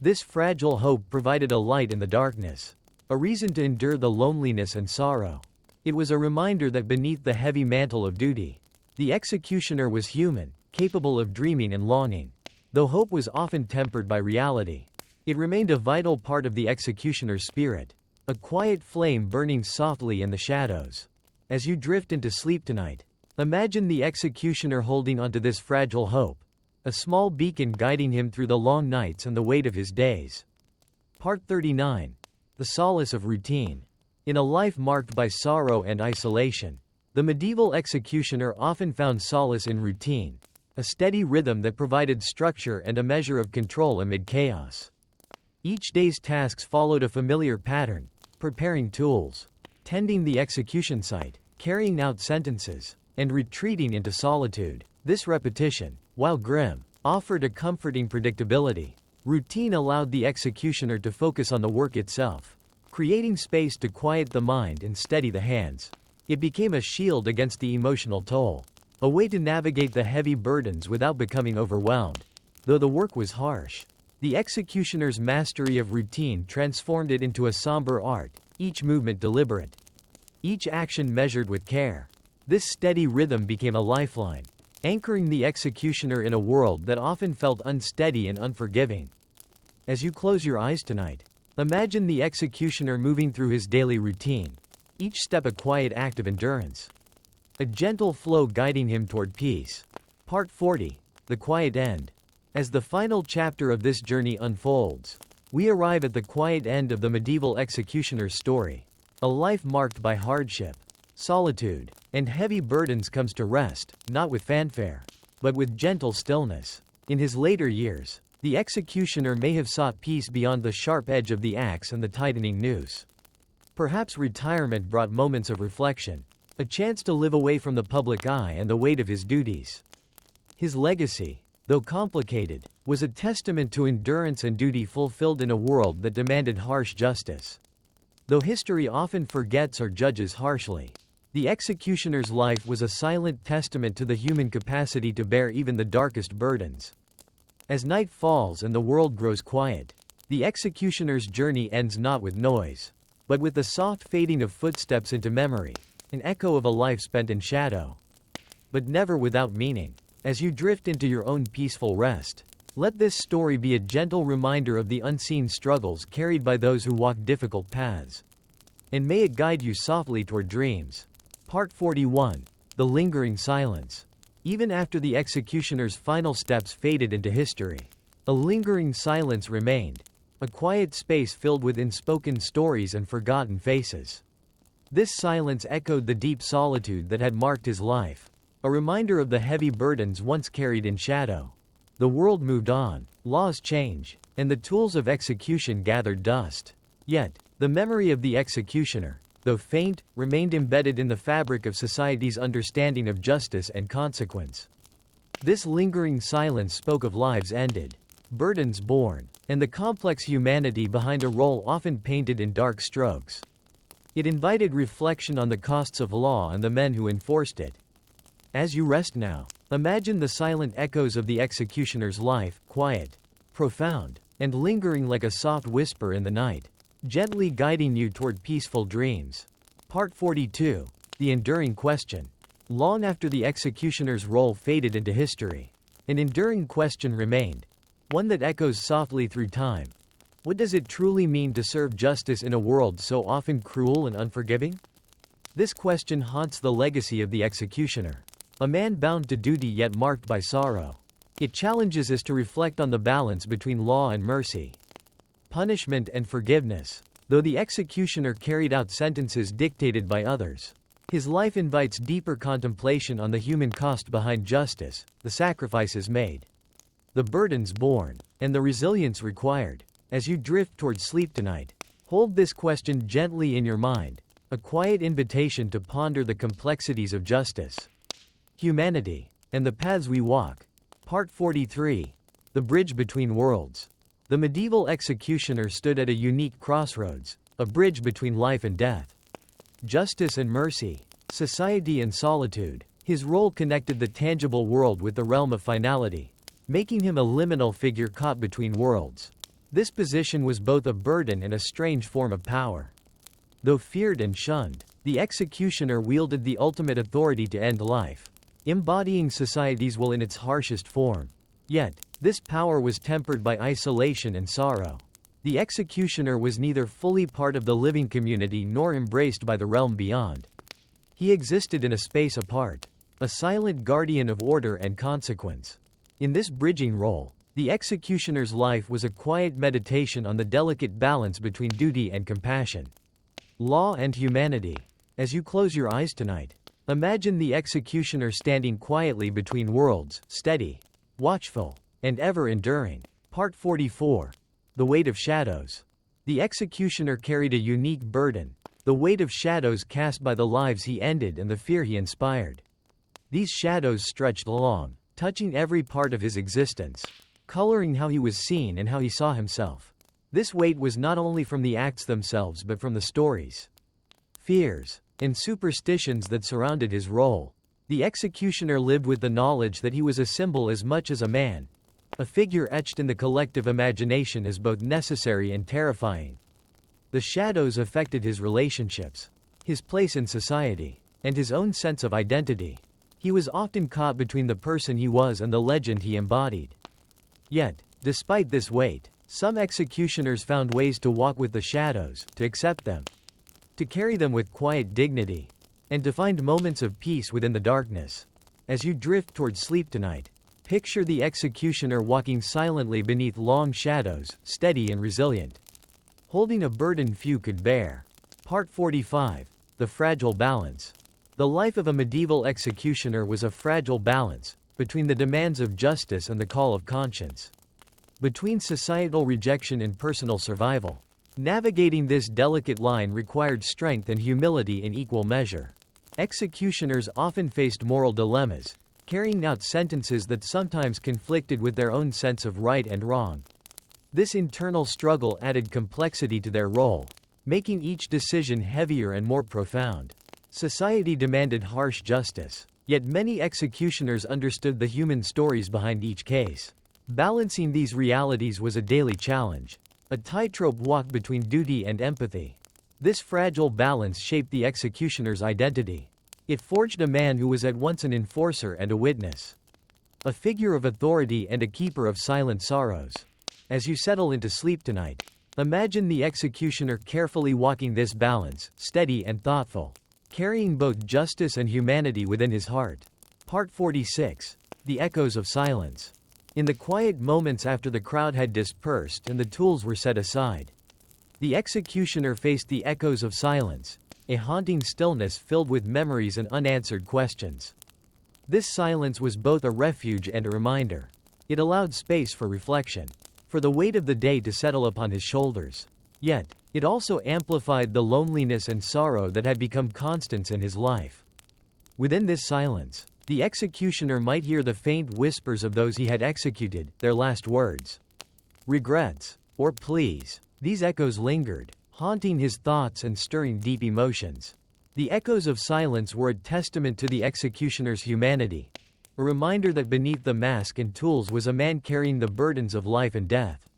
This fragile hope provided a light in the darkness, a reason to endure the loneliness and sorrow. It was a reminder that beneath the heavy mantle of duty, the executioner was human, capable of dreaming and longing. Though hope was often tempered by reality, it remained a vital part of the executioner's spirit, a quiet flame burning softly in the shadows. As you drift into sleep tonight, imagine the executioner holding onto this fragile hope, a small beacon guiding him through the long nights and the weight of his days. Part 39. The Solace of Routine. In a life marked by sorrow and isolation, the medieval executioner often found solace in routine, a steady rhythm that provided structure and a measure of control amid chaos. Each day's tasks followed a familiar pattern: preparing tools, tending the execution site, carrying out sentences, and retreating into solitude. This repetition, while grim, offered a comforting predictability. Routine allowed the executioner to focus on the work itself, creating space to quiet the mind and steady the hands. It became a shield against the emotional toll, a way to navigate the heavy burdens without becoming overwhelmed. Though the work was harsh, the executioner's mastery of routine transformed it into a somber art, each movement deliberate, each action measured with care. This steady rhythm became a lifeline, anchoring the executioner in a world that often felt unsteady and unforgiving. As you close your eyes tonight, imagine the executioner moving through his daily routine, each step a quiet act of endurance, a gentle flow guiding him toward peace. Part 40. The Quiet End. As the final chapter of this journey unfolds, we arrive at the quiet end of the medieval executioner's story. A life marked by hardship, solitude, and heavy burdens comes to rest, not with fanfare, but with gentle stillness. In his later years, the executioner may have sought peace beyond the sharp edge of the axe and the tightening noose. Perhaps retirement brought moments of reflection, a chance to live away from the public eye and the weight of his duties. His legacy, though complicated, was a testament to endurance and duty fulfilled in a world that demanded harsh justice. Though history often forgets or judges harshly, the executioner's life was a silent testament to the human capacity to bear even the darkest burdens. As night falls and the world grows quiet, the executioner's journey ends not with noise, but with the soft fading of footsteps into memory, an echo of a life spent in shadow, but never without meaning. As you drift into your own peaceful rest, let this story be a gentle reminder of the unseen struggles carried by those who walk difficult paths. And may it guide you softly toward dreams. Part 41. The Lingering Silence. Even after the executioner's final steps faded into history, a lingering silence remained, a quiet space filled with unspoken stories and forgotten faces. This silence echoed the deep solitude that had marked his life, a reminder of the heavy burdens once carried in shadow. The world moved on, laws changed, and the tools of execution gathered dust. Yet, the memory of the executioner, though faint, remained embedded in the fabric of society's understanding of justice and consequence. This lingering silence spoke of lives ended, burdens borne, and the complex humanity behind a role often painted in dark strokes. It invited reflection on the costs of law and the men who enforced it. As you rest now, imagine the silent echoes of the executioner's life, quiet, profound, and lingering like a soft whisper in the night, gently guiding you toward peaceful dreams. Part 42. The Enduring Question. Long after the executioner's role faded into history, an enduring question remained, one that echoes softly through time. What does it truly mean to serve justice in a world so often cruel and unforgiving? This question haunts the legacy of the executioner, a man bound to duty yet marked by sorrow. It challenges us to reflect on the balance between law and mercy, punishment and forgiveness. Though the executioner carried out sentences dictated by others, His life invites deeper contemplation on the human cost behind justice, the sacrifices made, the burdens borne, and the resilience required. As you drift toward sleep tonight, hold this question gently in your mind, a quiet invitation to ponder the complexities of justice, humanity, and the paths we walk. Part 43. The Bridge Between Worlds. The medieval executioner stood at a unique crossroads, a bridge between life and death, justice and mercy, society and solitude. His role connected the tangible world with the realm of finality, making him a liminal figure caught between worlds. This position was both a burden and a strange form of power. Though feared and shunned, the executioner wielded the ultimate authority to end life, embodying society's will in its harshest form. Yet, this power was tempered by isolation and sorrow. The executioner was neither fully part of the living community nor embraced by the realm beyond. He existed in a space apart, a silent guardian of order and consequence. In this bridging role, the executioner's life was a quiet meditation on the delicate balance between duty and compassion, law and humanity. As you close your eyes tonight, imagine the executioner standing quietly between worlds, steady, watchful, and ever-enduring. Part 44. The Weight of Shadows. The executioner carried a unique burden, the weight of shadows cast by the lives he ended and the fear he inspired. These shadows stretched along, touching every part of his existence, coloring how he was seen and how he saw himself. This weight was not only from the acts themselves but from the stories, fears, and superstitions that surrounded his role. The executioner lived with the knowledge that he was a symbol as much as a man, a figure etched in the collective imagination as both necessary and terrifying. The shadows affected his relationships, his place in society, and his own sense of identity. He was often caught between the person he was and the legend he embodied. Yet, despite this weight, some executioners found ways to walk with the shadows, to accept them, to carry them with quiet dignity, and to find moments of peace within the darkness. As you drift toward sleep tonight, picture the executioner walking silently beneath long shadows, steady and resilient, holding a burden few could bear. Part 45. The Fragile Balance. The life of a medieval executioner was a fragile balance, between the demands of justice and the call of conscience, between societal rejection and personal survival. Navigating this delicate line required strength and humility in equal measure. Executioners often faced moral dilemmas, carrying out sentences that sometimes conflicted with their own sense of right and wrong. This internal struggle added complexity to their role, making each decision heavier and more profound. Society demanded harsh justice, yet many executioners understood the human stories behind each case. Balancing these realities was a daily challenge, a tightrope walk between duty and empathy. This fragile balance shaped the executioner's identity. It forged a man who was at once an enforcer and a witness, a figure of authority and a keeper of silent sorrows. As you settle into sleep tonight, imagine the executioner carefully walking this balance, steady and thoughtful, carrying both justice and humanity within his heart. Part 46. The Echoes of Silence. In the quiet moments after the crowd had dispersed and the tools were set aside, the executioner faced the echoes of silence, a haunting stillness filled with memories and unanswered questions. This silence was both a refuge and a reminder. It allowed space for reflection, for the weight of the day to settle upon his shoulders. Yet, it also amplified the loneliness and sorrow that had become constants in his life. Within this silence, the executioner might hear the faint whispers of those he had executed, their last words, regrets, or pleas. These echoes lingered, haunting his thoughts and stirring deep emotions. The echoes of silence were a testament to the executioner's humanity, a reminder that beneath the mask and tools was a man carrying the burdens of life and death.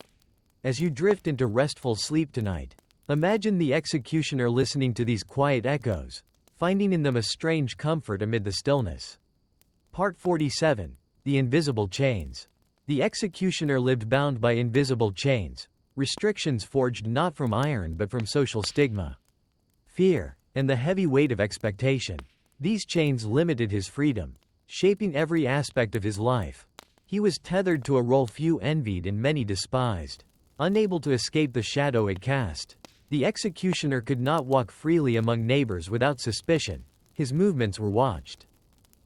As you drift into restful sleep tonight, imagine the executioner listening to these quiet echoes, finding in them a strange comfort amid the stillness. Part 47. The Invisible Chains. The executioner lived bound by invisible chains, restrictions forged not from iron but from social stigma, fear, and the heavy weight of expectation. These chains limited his freedom, shaping every aspect of his life. He was tethered to a role few envied and many despised. Unable to escape the shadow it cast, the executioner could not walk freely among neighbors without suspicion, His movements were watched.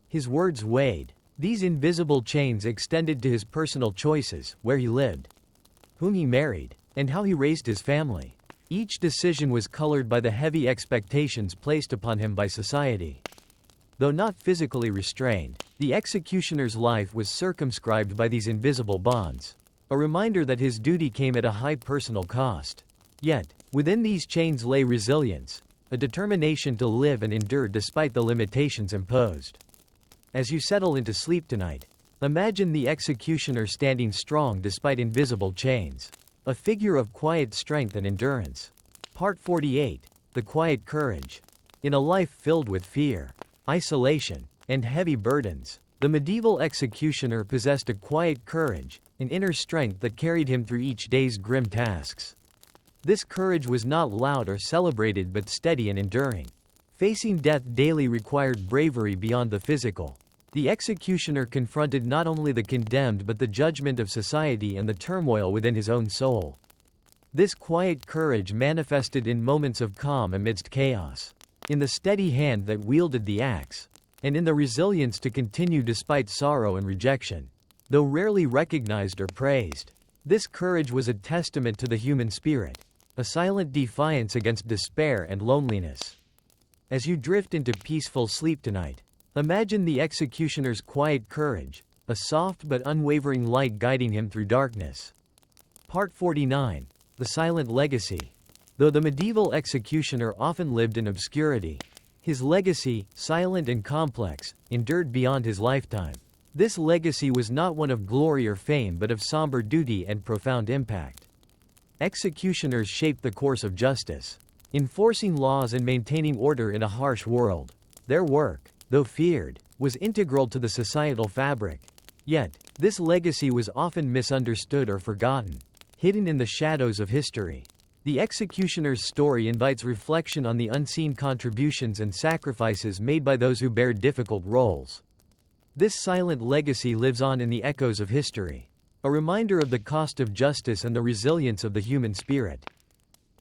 His words weighed. These invisible chains extended to his personal choices, where he lived, whom he married, and how he raised his family. Each decision was colored by the heavy expectations placed upon him by society. Though not physically restrained, the executioner's life was circumscribed by these invisible bonds, a reminder that his duty came at a high personal cost. Yet, within these chains lay resilience, a determination to live and endure despite the limitations imposed. As you settle into sleep tonight, imagine the executioner standing strong despite invisible chains, a figure of quiet strength and endurance. Part 48. The Quiet Courage. In a life filled with fear, isolation, and heavy burdens, the medieval executioner possessed a quiet courage, an inner strength that carried him through each day's grim tasks. This courage was not loud or celebrated but steady and enduring. Facing death daily required bravery beyond the physical. The executioner confronted not only the condemned but the judgment of society and the turmoil within his own soul. This quiet courage manifested in moments of calm amidst chaos, in the steady hand that wielded the axe, and in the resilience to continue despite sorrow and rejection. Though rarely recognized or praised, this courage was a testament to the human spirit, a silent defiance against despair and loneliness. As you drift into peaceful sleep tonight, imagine the executioner's quiet courage, a soft but unwavering light guiding him through darkness. Part 49. The Silent Legacy. Though the medieval executioner often lived in obscurity, his legacy, silent and complex, endured beyond his lifetime. This legacy was not one of glory or fame but of somber duty and profound impact. Executioners shaped the course of justice, enforcing laws and maintaining order in a harsh world. Their work, though feared, was integral to the societal fabric. Yet, this legacy was often misunderstood or forgotten, hidden in the shadows of history. The executioner's story invites reflection on the unseen contributions and sacrifices made by those who bear difficult roles. This silent legacy lives on in the echoes of history, a reminder of the cost of justice and the resilience of the human spirit.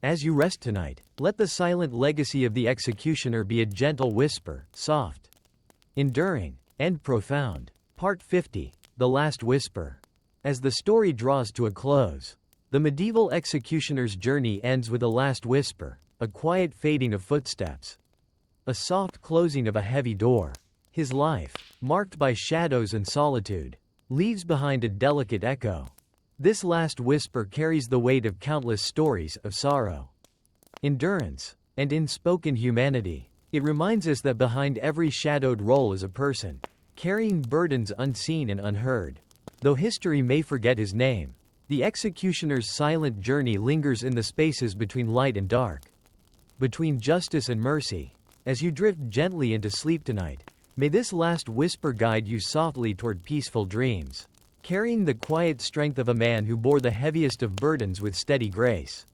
As you rest tonight, let the silent legacy of the executioner be a gentle whisper, soft, enduring, and profound. Part 50. The Last Whisper. As the story draws to a close, the medieval executioner's journey ends with a last whisper, a quiet fading of footsteps, a soft closing of a heavy door. His life, marked by shadows and solitude, leaves behind a delicate echo. This last whisper carries the weight of countless stories of sorrow, endurance, and unspoken humanity. It reminds us that behind every shadowed role is a person, carrying burdens unseen and unheard. Though history may forget his name, the executioner's silent journey lingers in the spaces between light and dark, between justice and mercy. As you drift gently into sleep tonight, may this last whisper guide you softly toward peaceful dreams, carrying the quiet strength of a man who bore the heaviest of burdens with steady grace.